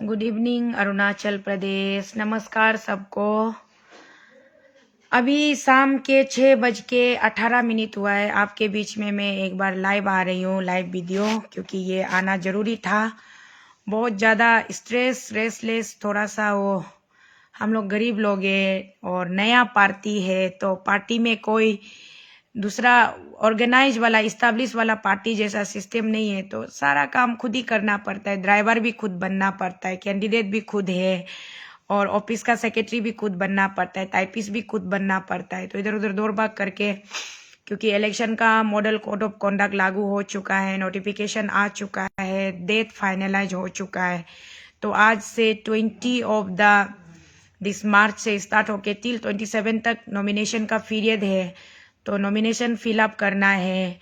Good evening Arunachal Pradesh. नमस्कार सबको। अभी शाम के 6:18 हुआ है। आपके बीच में मैं एक बार लाइव आ रही हूँ, लाइव वीडियो, क्योंकि ये आना जरूरी था। बहुत ज़्यादा स्ट्रेस, रेस्टलेस, थोड़ा सा वो, हम लोग गरीब लोग हैं और नया पार्टी है, तो पार्टी में कोई दूसरा ऑर्गेनाइज वाला, इस्टेब्लिश वाला पार्टी जैसा सिस्टम नहीं है, तो सारा काम खुद ही करना पड़ता है। ड्राइवर भी खुद बनना पड़ता है, कैंडिडेट भी खुद है, और ऑफिस का सेक्रेटरी भी खुद बनना पड़ता है, टाइपिस्ट भी खुद बनना पड़ता है। तो इधर उधर दौड़ भाग करके, क्योंकि इलेक्शन का मॉडल कोड ऑफ कॉन्डक्ट लागू हो चुका है, नोटिफिकेशन आ चुका है, डेट फाइनलाइज हो चुका है। तो आज से 20 मार्च से स्टार्ट होके टिल 27 तक नॉमिनेशन का पीरियड है। तो नॉमिनेशन फिलअप करना है।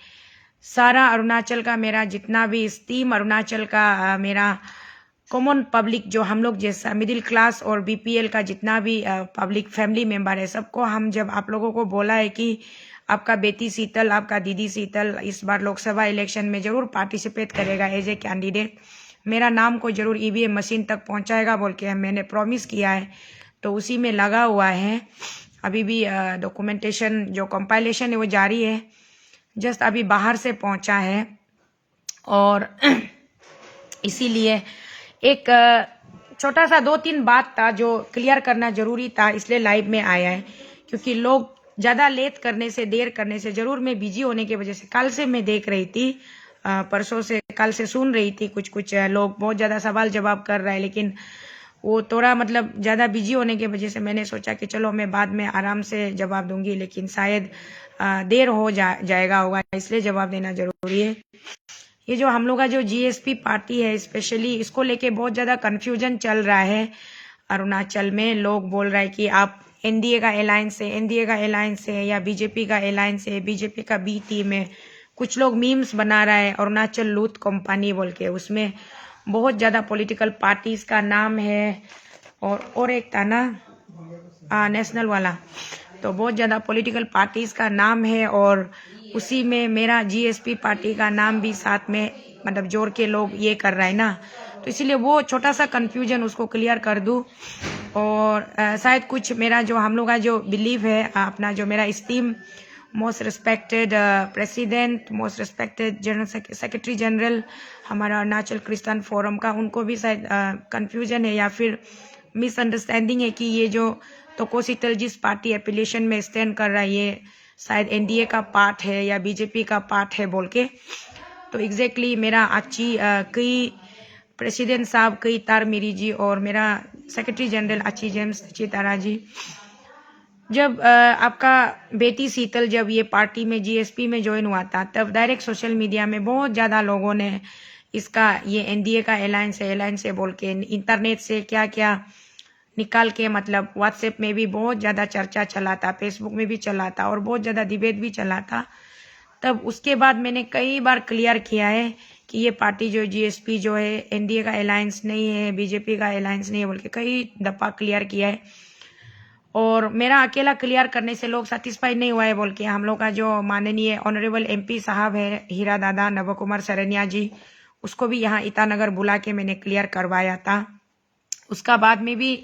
सारा अरुणाचल का, मेरा जितना भी स्टीम अरुणाचल का, मेरा कॉमन पब्लिक, जो हम लोग जैसा मिडिल क्लास और बीपीएल का जितना भी पब्लिक फैमिली मेंबर है, सबको हम जब आप लोगों को बोला है कि आपका बेटी शीतल, आपका दीदी शीतल इस बार लोकसभा इलेक्शन में जरूर पार्टिसिपेट करेगा एज ए कैंडिडेट, मेरा नाम को जरूर ईवीएम मशीन तक पहुंचाएगा बोल के मैंने प्रॉमिस किया है। तो उसी में लगा हुआ है। अभी भी डॉक्यूमेंटेशन जो कंपाइलेशन है वो जारी है। जस्ट अभी बाहर से पहुंचा है, और इसीलिए एक छोटा सा 2-3 बात था जो क्लियर करना जरूरी था, इसलिए लाइव में आया है। क्योंकि लोग ज़्यादा लेट करने से, देर करने से, जरूर मैं बिजी होने की वजह से, कल से मैं देख रही थी, परसों से, कल से सुन रही थी, कुछ लोग बहुत ज़्यादा सवाल जवाब कर रहे हैं, लेकिन वो थोड़ा मतलब ज़्यादा बिजी होने की वजह से मैंने सोचा कि चलो मैं बाद में आराम से जवाब दूंगी, लेकिन शायद देर हो जाएगा होगा, इसलिए जवाब देना जरूरी है। ये जो हम लोग का जो जीएसपी पार्टी है, स्पेशली इसको लेके बहुत ज़्यादा कन्फ्यूजन चल रहा है अरुणाचल में। लोग बोल रहे हैं कि आप एनडीए का अलायंस है, एनडीए का अलायंस है, या बीजेपी का अलायंस है, बीजेपी का बी टीम है। कुछ लोग मीम्स बना रहा है अरुणाचल लूथ कंपनी बोल के, उसमें बहुत ज़्यादा पॉलिटिकल पार्टीज का नाम है, और एक था ना नेशनल वाला, तो बहुत ज़्यादा पॉलिटिकल पार्टीज का नाम है, और उसी में मेरा जीएसपी पार्टी का नाम भी साथ में मतलब जोड़ के लोग ये कर रहे हैं ना। तो इसीलिए वो छोटा सा कंफ्यूजन उसको क्लियर कर दूं। और शायद कुछ मेरा जो हम लोग का जो बिलीव है, अपना जो मेरा steam most respected president, most respected general secretary general हमारा अरुणाचल क्रिश्चियन फोरम का, उनको भी शायद कंफ्यूजन है या फिर मिसअंडरस्टैंडिंग है कि ये जो तोको शीतल जिस पार्टी एफिलिएशन में स्टैंड कर रहा है, ये शायद एनडीए का पार्ट है या बीजेपी का पार्ट है बोल के। तो एग्जैक्टली मेरा अच्छी कई प्रेसिडेंट साहब, कई तार मीरी जी, और मेरा सेक्रेटरी जनरल अच्छी जेम्स चितारा जी, जब आपका बेटी शीतल जब ये पार्टी में जीएसपी में ज्वाइन हुआ था, तब डायरेक्ट सोशल मीडिया में बहुत ज़्यादा लोगों ने इसका, ये एनडीए का अलायंस है बोल के, इंटरनेट से क्या क्या निकाल के, मतलब व्हाट्सएप में भी बहुत ज़्यादा चर्चा चला था, फेसबुक में भी चला था, और बहुत ज़्यादा डिबेट भी चला था। तब उसके बाद मैंने कई बार क्लियर किया है कि ये पार्टी जो जीएसपी जो है एनडीए का अलायंस नहीं है, बीजेपी का अलायंस नहीं है बोल के कई दफ़ा क्लियर किया है। और मेरा अकेला क्लियर करने से लोग सेटिस्फाइड नहीं हुआ है बोल के, हम लोग का जो माननीय ऑनरेबल एमपी साहब है हीरा दादा नव कुमार सरनिया जी, उसको भी यहाँ ईटानगर बुला के मैंने क्लियर करवाया था। उसका बाद में भी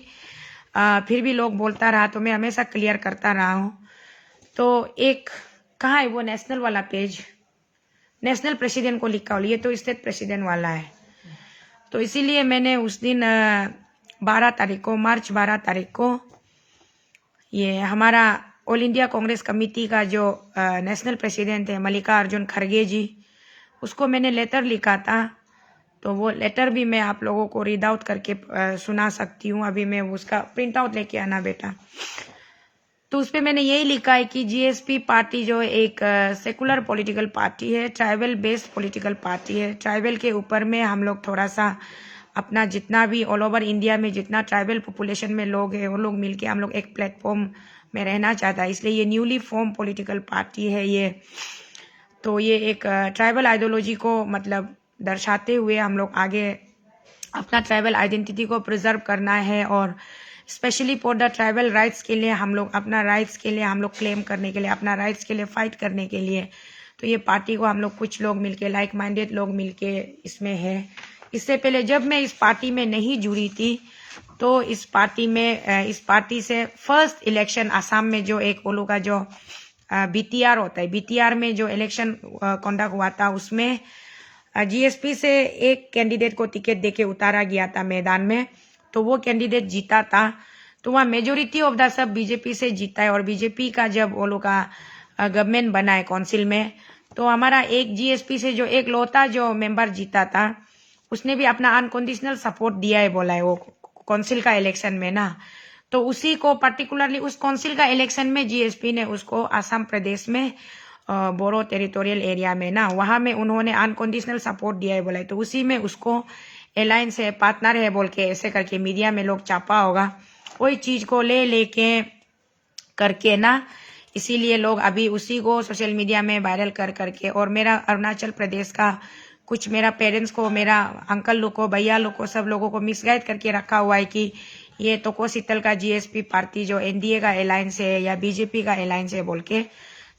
फिर भी लोग बोलता रहा, तो मैं हमेशा क्लियर करता रहा हूँ। तो एक कहाँ है वो नेशनल वाला पेज, नेशनल प्रेसिडेंट को लिखा हो, ये तो स्टेट प्रेसिडेंट वाला है। तो इसीलिए मैंने उस दिन 12 तारीख को, मार्च 12 तारीख को, ये हमारा ऑल इंडिया कांग्रेस कमेटी का जो नेशनल प्रेसिडेंट है मल्लिकार्जुन खड़गे जी, उसको मैंने लेटर लिखा था। तो वो लेटर भी मैं आप लोगों को रीड आउट करके सुना सकती हूँ। अभी मैं उसका प्रिंट आउट लेके आना बेटा। तो उस पर मैंने यही लिखा है कि जीएसपी पार्टी जो एक सेकुलर पॉलिटिकल पार्टी है, ट्राइबल बेस्ड पॉलिटिकल पार्टी है। ट्राइबल के ऊपर में हम लोग थोड़ा सा अपना जितना भी ऑल ओवर इंडिया में जितना ट्राइबल पॉपुलेशन में लोग हैं, वो लोग मिलके हम लोग एक प्लेटफॉर्म में रहना चाहता है, इसलिए ये न्यूली फॉर्म पॉलिटिकल पार्टी है ये। तो ये एक ट्राइबल आइडियोलॉजी को मतलब दर्शाते हुए हम लोग आगे अपना ट्राइबल आइडेंटिटी को प्रिजर्व करना है, और specially for the tribal rights के लिए हम लोग अपना राइट्स के लिए हम लोग क्लेम करने के लिए, अपना राइट्स के लिए फाइट करने के लिए। तो ये पार्टी को हम लोग कुछ लोग मिलके, लाइक माइंडेड लोग मिलके इसमें है। इससे पहले जब मैं इस पार्टी में नहीं जुड़ी थी तो इस पार्टी से फर्स्ट इलेक्शन आसाम में जो एक ओलू का जो बीटीआर होता है, बीटीआर में जो इलेक्शन कंडक्ट हुआ था उसमें जीएसपी से एक कैंडिडेट को टिकट देके उतारा गया था मैदान में, तो वो कैंडिडेट जीता था। तो वहाँ majority of the sub BJP से जीता है। और बीजेपी का जब वो लोग का गवर्नमेंट बना है काउंसिल में, तो हमारा एक जीएसपी से जो एक लौता जो मेंबर जीता था उसने भी अपना अनकंडीशनल सपोर्ट दिया है, बोला है वो काउंसिल का इलेक्शन में ना। तो उसी को पर्टिकुलरली उस काउंसिल का इलेक्शन में जीएसपी ने उसको असम प्रदेश में बोरो टेरिटोरियल एरिया में ना, वहां में उन्होंने अनकंडीशनल सपोर्ट दिया है, बोला है। तो उसी में उसको अलायंस है, पार्टनर है बोल के ऐसे करके मीडिया में लोग छापा होगा, कोई चीज को लेके करके ना, इसीलिए लोग अभी उसी को सोशल मीडिया में वायरल करके, और मेरा अरुणाचल प्रदेश का कुछ मेरा पेरेंट्स को, मेरा अंकल लोग को, भैया लोग को, सब लोगों को मिसगाइड करके रखा हुआ है कि ये तोको शीतल का जीएसपी पार्टी जो एनडीए का अलायंस है या बीजेपी का अलायंस है बोल के।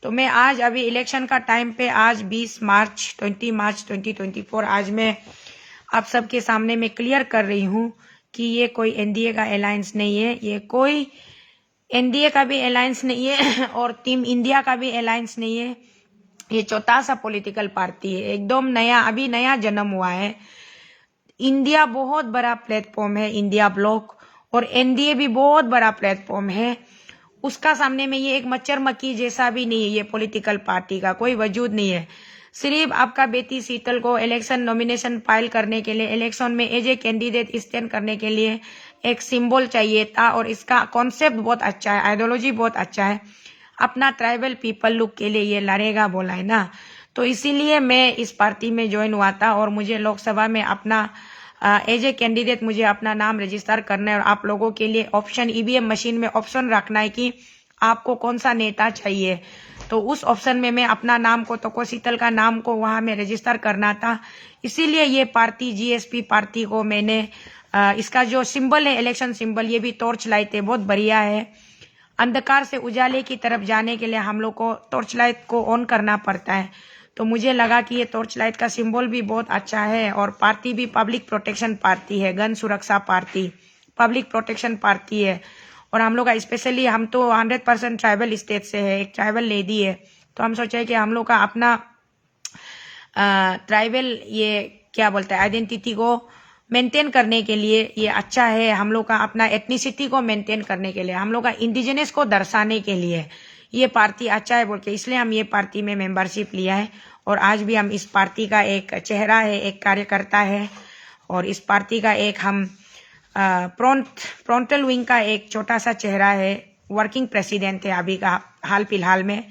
तो मैं आज अभी इलेक्शन का टाइम पे आज 20 मार्च 2024 आज मैं आप सबके सामने में क्लियर कर रही हूँ कि ये कोई एनडीए का अलायंस नहीं है, ये कोई एनडीए का भी अलायंस नहीं है और टीम इंडिया का भी अलायंस नहीं है। ये छोटा सा पॉलिटिकल पार्टी है, एकदम नया, अभी नया जन्म हुआ है। इंडिया बहुत बड़ा प्लेटफॉर्म है, इंडिया ब्लॉक, और एनडीए भी बहुत बड़ा प्लेटफॉर्म है। उसका सामने में ये एक मच्छर मक्खी जैसा भी नहीं है, ये पॉलिटिकल पार्टी का कोई वजूद नहीं है। सिर्फ आपका बेटी शीतल को इलेक्शन नॉमिनेशन फाइल करने के लिए, इलेक्शन में एज ए कैंडिडेट स्टैंड करने के लिए एक सिंबल चाहिए था, और इसका कॉन्सेप्ट बहुत अच्छा है, आइडियोलॉजी बहुत अच्छा है, अपना ट्राइबल पीपल लोग के लिए ये लड़ेगा बोला है ना। तो इसीलिए मैं इस पार्टी में ज्वाइन हुआ था, और मुझे लोकसभा में अपना एज ए कैंडिडेट मुझे अपना नाम रजिस्टर करना है, और आप लोगों के लिए ऑप्शन ईवीएम मशीन में ऑप्शन रखना है कि आपको कौन सा नेता चाहिए। तो उस ऑप्शन में मैं अपना नाम को, तोको शीतल का नाम को वहां में रजिस्टर करना था। इसीलिए ये पार्टी जीएसपी पार्टी को मैंने इसका जो सिंबल है, इलेक्शन सिंबल, ये भी टॉर्च लाइट है, बहुत बढ़िया है। अंधकार से उजाले की तरफ जाने के लिए हम लोग को टॉर्च लाइट को ऑन करना पड़ता है। तो मुझे लगा कि ये टॉर्च लाइट का सिंबल भी बहुत अच्छा है, और पार्टी भी पब्लिक प्रोटेक्शन पार्टी है, गन सुरक्षा पार्टी, पब्लिक प्रोटेक्शन पार्टी है। और हम लोग का स्पेशली, हम तो 100% ट्राइबल स्टेट से है, एक ट्राइबल लेडी है, तो हम सोचे कि हम लोग का अपना ट्राइबल ये क्या बोलते हैं आइडेंटिटी को मेंटेन करने के लिए ये अच्छा है। हम लोग का अपना एथनिसिटी को मेंटेन करने के लिए, हम लोग का इंडिजिनस को दर्शाने के लिए ये पार्टी अच्छा है बोल के, इसलिए हम ये पार्टी में मेंबरशिप लिया है। और आज भी हम इस पार्टी का एक चेहरा है, एक कार्यकर्ता है, और इस पार्टी का एक हम फ्रंटल विंग का एक छोटा सा चेहरा है, वर्किंग प्रेसिडेंट है अभी का हाल फिलहाल में।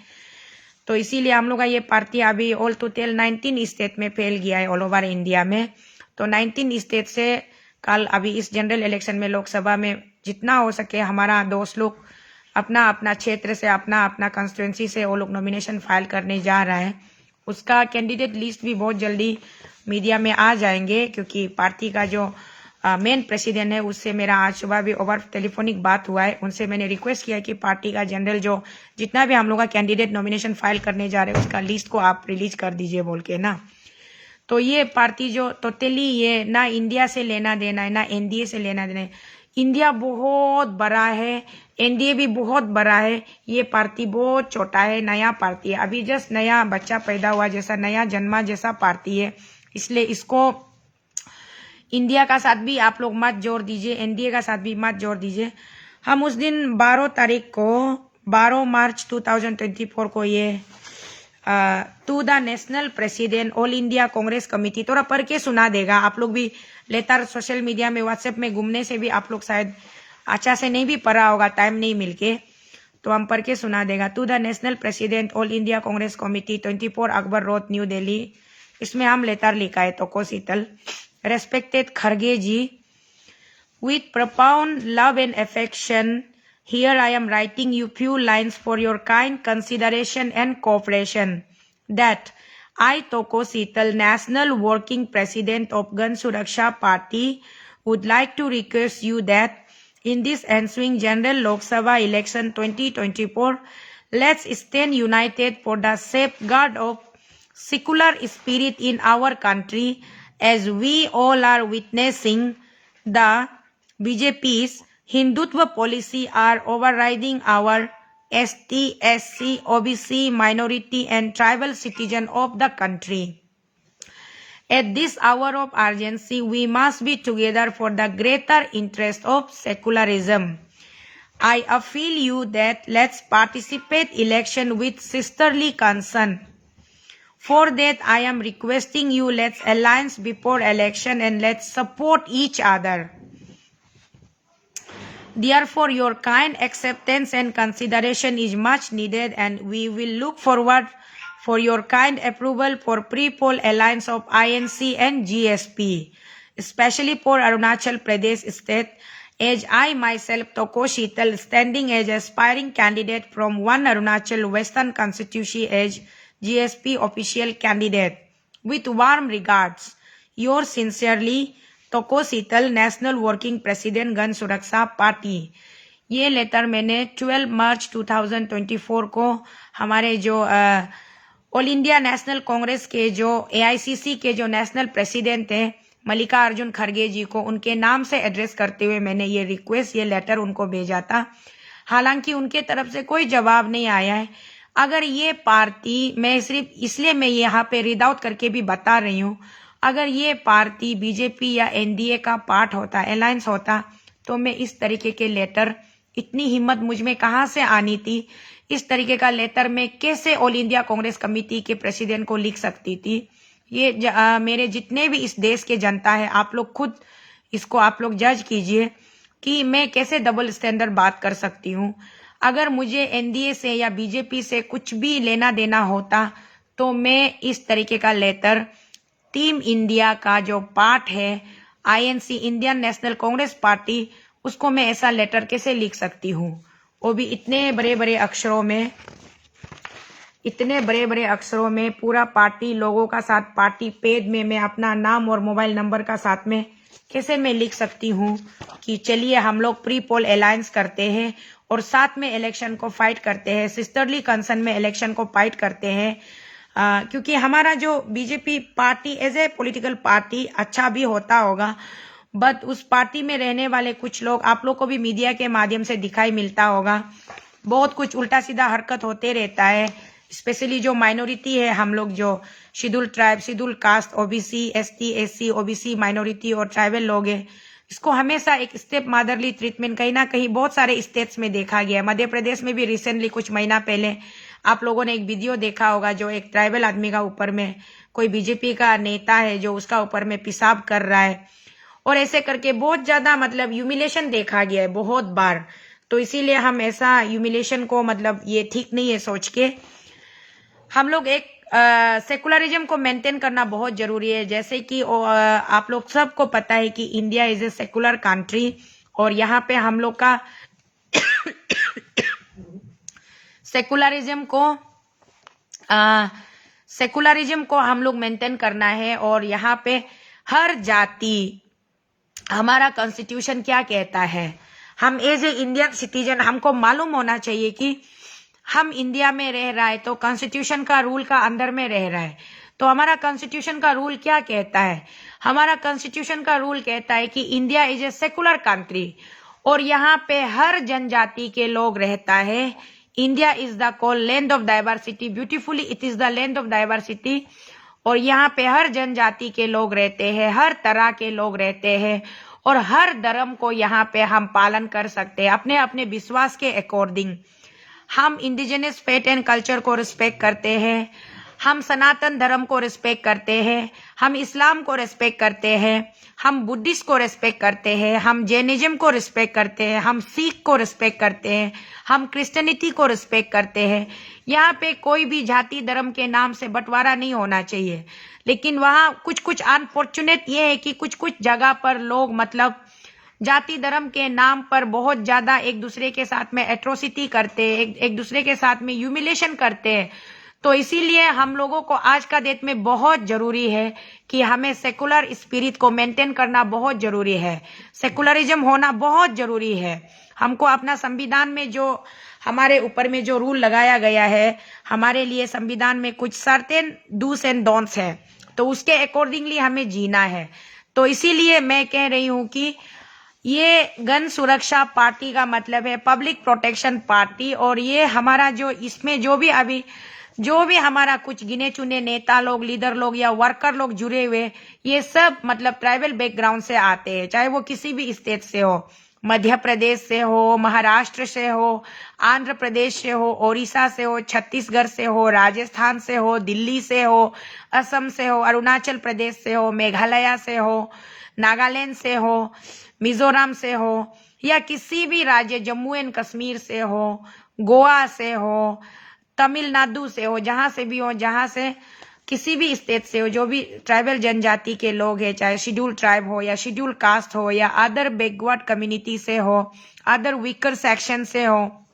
तो इसीलिए हम लोग का ये पार्टी अभी ऑल टोटल 19 स्टेट में फैल गया है, ऑल ओवर इंडिया में। तो 19 स्टेट से कल अभी इस जनरल इलेक्शन में लोकसभा में जितना हो सके हमारा दोस्त लोग अपना अपना क्षेत्र से, अपना अपना कंस्टिट्यूंसी से वो लोग नॉमिनेशन फाइल करने जा रहा है। उसका कैंडिडेट लिस्ट भी बहुत जल्दी मीडिया में आ जाएंगे, क्योंकि पार्टी का जो मेन प्रेसिडेंट है उससे मेरा आज सुबह भी ओवर टेलीफोनिक बात हुआ है। उनसे मैंने रिक्वेस्ट किया कि पार्टी का जनरल जो जितना भी हम लोग का कैंडिडेट नॉमिनेशन फाइल करने जा रहे हैं उसका लिस्ट को आप रिलीज कर दीजिए बोल के ना। तो ये पार्टी जो टोटली ये ना इंडिया से लेना देना है ना एनडीए से लेना देना है। इंडिया बहुत बड़ा है, एनडीए भी बहुत बड़ा है, ये पार्टी बहुत छोटा है, नया पार्टी है, अभी जस्ट नया बच्चा पैदा हुआ जैसा, नया जन्मा जैसा पार्टी है। इसलिए इसको इंडिया का साथ भी आप लोग मत जोड़ दीजिए, एनडीए का साथ भी मत जोड़ दीजिए। हम उस दिन 12 मार्च 2024 को ये to the national president all India Congress committee, थोड़ा पढ़ के सुना देगा आप लोग भी, लेटर सोशल मीडिया में व्हाट्सएप में घूमने से भी आप लोग शायद अच्छा से नहीं भी पढ़ा होगा, टाइम नहीं मिलके, तो हम पढ़ के सुना देगा। To the national president all India Congress committee 24 Akbar road new Delhi. इसमें हम लेटर लिखा है तोको Sheetal. Respected Kharge ji, with profound love and affection, here I am writing you few lines for your kind consideration and cooperation. That I, Toko Sheetal, National Working President of Gan Suraksha Party, would like to request you that in this ensuing General Lok Sabha election 2024, let's stand united for the safeguard of secular spirit in our country, as we all are witnessing the BJP's Hindutva policy are overriding our ST, SC, OBC, minority and tribal citizen of the country. At this hour of urgency, we must be together for the greater interest of secularism. I appeal you that let's participate election with sisterly concern. For that, I am requesting you, let's alliance before election and let's support each other. Therefore, your kind acceptance and consideration is much needed, and we will look forward for your kind approval for pre-poll alliance of INC and GSP, especially for Arunachal Pradesh state, as I myself, Toko Sheetal, standing as aspiring candidate from one Arunachal Western constituency as GSP official candidate. With warm regards, yours sincerely, Toko Sheetal, national working president गण सुरक्षा party. ये letter मैंने 12 मार्च 2024 को हमारे जो all India national Congress के जो AICC के जो नेशनल प्रेसिडेंट हैं मल्लिकार्जुन खड़गे जी को उनके नाम से एड्रेस करते हुए मैंने ये रिक्वेस्ट, ये लेटर उनको भेजा था। हालांकि उनके तरफ से कोई जवाब नहीं आया है। अगर ये पार्टी, मैं सिर्फ इसलिए मैं यहाँ पे रीड आउट करके भी बता रही हूँ, अगर ये पार्टी बीजेपी या NDA का पार्ट होता, अलायंस होता, तो मैं इस तरीके के लेटर, इतनी हिम्मत मुझ में कहाँ से आनी थी, इस तरीके का लेटर मैं कैसे ऑल इंडिया कांग्रेस कमेटी के प्रेसिडेंट को लिख सकती थी। ये मेरे जितने भी इस देश के जनता है, आप लोग खुद इसको आप लोग जज कीजिए कि मैं कैसे डबल स्टैंडर्ड बात कर सकती हूँ। अगर मुझे NDA से या बीजेपी से कुछ भी लेना देना होता तो मैं इस तरीके का लेटर टीम इंडिया का जो पार्ट है INC, Indian national Congress party, उसको मैं ऐसा लेटर कैसे लिख सकती हूँ, वो भी इतने बड़े बड़े अक्षरों में, इतने बड़े बड़े अक्षरों में, पूरा पार्टी लोगों का साथ, पार्टी पेज में मैं अपना नाम और मोबाइल नंबर का साथ में कैसे मैं लिख सकती हूँ कि चलिए हम लोग प्री पोल अलायंस करते हैं और साथ में इलेक्शन को फाइट करते हैं, सिस्टरली कंसर्न में इलेक्शन को फाइट करते हैं। क्योंकि हमारा जो BJP party as a political party अच्छा भी होता होगा, बट उस पार्टी में रहने वाले कुछ लोग, आप लोग को भी मीडिया के माध्यम से दिखाई मिलता होगा, बहुत कुछ उल्टा सीधा हरकत होते रहता है। स्पेशली जो माइनॉरिटी है, हम लोग जो schedule tribe, schedule caste, OBC, ST, SC, OBC minority और ट्राइबल लोग हैं, इसको हमेशा एक स्टेप मदरली ट्रीटमेंट कहीं ना कहीं बहुत सारे स्टेट्स में देखा गया है। मध्य प्रदेश में भी रिसेंटली कुछ महीना पहले आप लोगों ने एक वीडियो देखा होगा, जो एक ट्राइबल आदमी का ऊपर में कोई बीजेपी का नेता है जो उसका ऊपर में पेशाब कर रहा है, और ऐसे करके बहुत ज्यादा मतलब ह्यूमिलेशन देखा गया है बहुत बार। तो इसीलिए हम ऐसा ह्यूमिलेशन को, मतलब ये ठीक नहीं है सोच के, हम लोग एक सेकुलरिज्म को मेंटेन करना बहुत जरूरी है। जैसे कि आप लोग सबको पता है कि India is a secular country, और यहाँ पे हम लोग का सेकुलरिज्म को हम लोग मेंटेन करना है। और यहाँ पे हर जाति, हमारा कॉन्स्टिट्यूशन क्या कहता है, हम एज ए इंडियन सिटीजन हमको मालूम होना चाहिए कि हम इंडिया में रह रहा है तो कॉन्स्टिट्यूशन का रूल का अंदर में रह रहा है। तो हमारा कॉन्स्टिट्यूशन का रूल क्या कहता है, हमारा कॉन्स्टिट्यूशन का रूल कहता है कि India is a secular country, और यहाँ पे हर जनजाति के लोग रहता है। India is the call land of diversity, beautifully it is the land of diversity, और यहाँ पे हर जनजाति के लोग रहते हैं, हर तरह के लोग रहते हैं, और हर धर्म को यहाँ पे हम पालन कर सकते हैं अपने अपने विश्वास के अकॉर्डिंग। हम इंडिजिनस फेथ एंड कल्चर को रिस्पेक्ट करते हैं, हम सनातन धर्म को रिस्पेक्ट करते हैं, हम इस्लाम को रिस्पेक्ट करते हैं, हम बुद्धिस्ट को रिस्पेक्ट करते हैं, हम जैनिज्म को रिस्पेक्ट करते हैं, हम सिख को रिस्पेक्ट करते हैं, हम क्रिश्चियनिटी को रिस्पेक्ट करते हैं। यहाँ पे कोई भी जाति धर्म के नाम से बंटवारा नहीं होना चाहिए। लेकिन वहाँ कुछ कुछ अनफॉर्चुनेट ये है कि कुछ कुछ जगह पर लोग मतलब जाति धर्म के नाम पर बहुत ज्यादा एक दूसरे के साथ में एट्रोसिटी करते हैं, एक दूसरे के साथ में ह्यूमिलेशन करते हैं। तो इसीलिए हम लोगों को आज का डेट में बहुत जरूरी है कि हमें सेकुलर स्पिरिट को मेंटेन करना बहुत जरूरी है, सेकुलरिज्म होना बहुत जरूरी है। हमको अपना संविधान में जो हमारे ऊपर में जो रूल लगाया गया है, हमारे लिए संविधान में कुछ सर्टेन डूस एंड डोंट्स है, तो उसके अकॉर्डिंगली हमें जीना है। तो इसीलिए मैं कह रही हूँ कि ये गन सुरक्षा पार्टी का मतलब है पब्लिक प्रोटेक्शन पार्टी, और ये हमारा जो इसमें जो भी हमारा कुछ गिने चुने नेता लोग, लीडर लोग या वर्कर लोग जुड़े हुए, ये सब मतलब ट्राइबल बैकग्राउंड से आते हैं, चाहे वो किसी भी स्टेट से हो, मध्य प्रदेश से हो, महाराष्ट्र से हो, आंध्र प्रदेश से हो, ओडिशा से हो, छत्तीसगढ़ से हो, राजस्थान से हो, दिल्ली से हो, असम से हो, अरुणाचल प्रदेश से हो, मेघालय से हो, नागालैंड से हो, मिजोरम से हो, या किसी भी राज्य, जम्मू एंड कश्मीर से हो, गोवा से हो, तमिलनाडु से हो, जहां से भी हो, जहां से किसी भी स्टेट से हो, जो भी ट्राइबल जनजाति के लोग हैं, चाहे शेड्यूल ट्राइब हो या शेड्यूल कास्ट हो या अदर बैकवर्ड कम्युनिटी से हो, अदर वीकर सेक्शन से हो,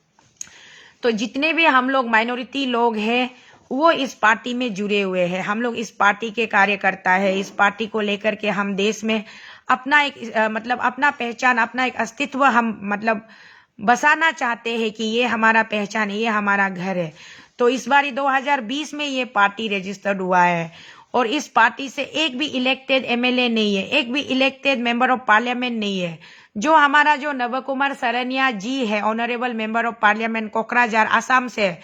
तो जितने भी हम लोग माइनॉरिटी लोग हैं वो इस पार्टी में जुड़े हुए हैं। हम लोग इस पार्टी के कार्यकर्ता है। इस पार्टी को लेकर के हम देश में अपना एक मतलब अपना पहचान, अपना एक अस्तित्व हम मतलब बसाना चाहते हैं कि ये हमारा पहचान है, ये हमारा घर है। तो इस बार 2020 में ये पार्टी रजिस्टर्ड हुआ है, और इस पार्टी से एक भी इलेक्टेड एमएलए नहीं है, एक भी इलेक्टेड मेंबर ऑफ पार्लियामेंट नहीं है। जो हमारा जो नवकुमार सरनिया जी है, honourable member of parliament Kokrajhar Assam से,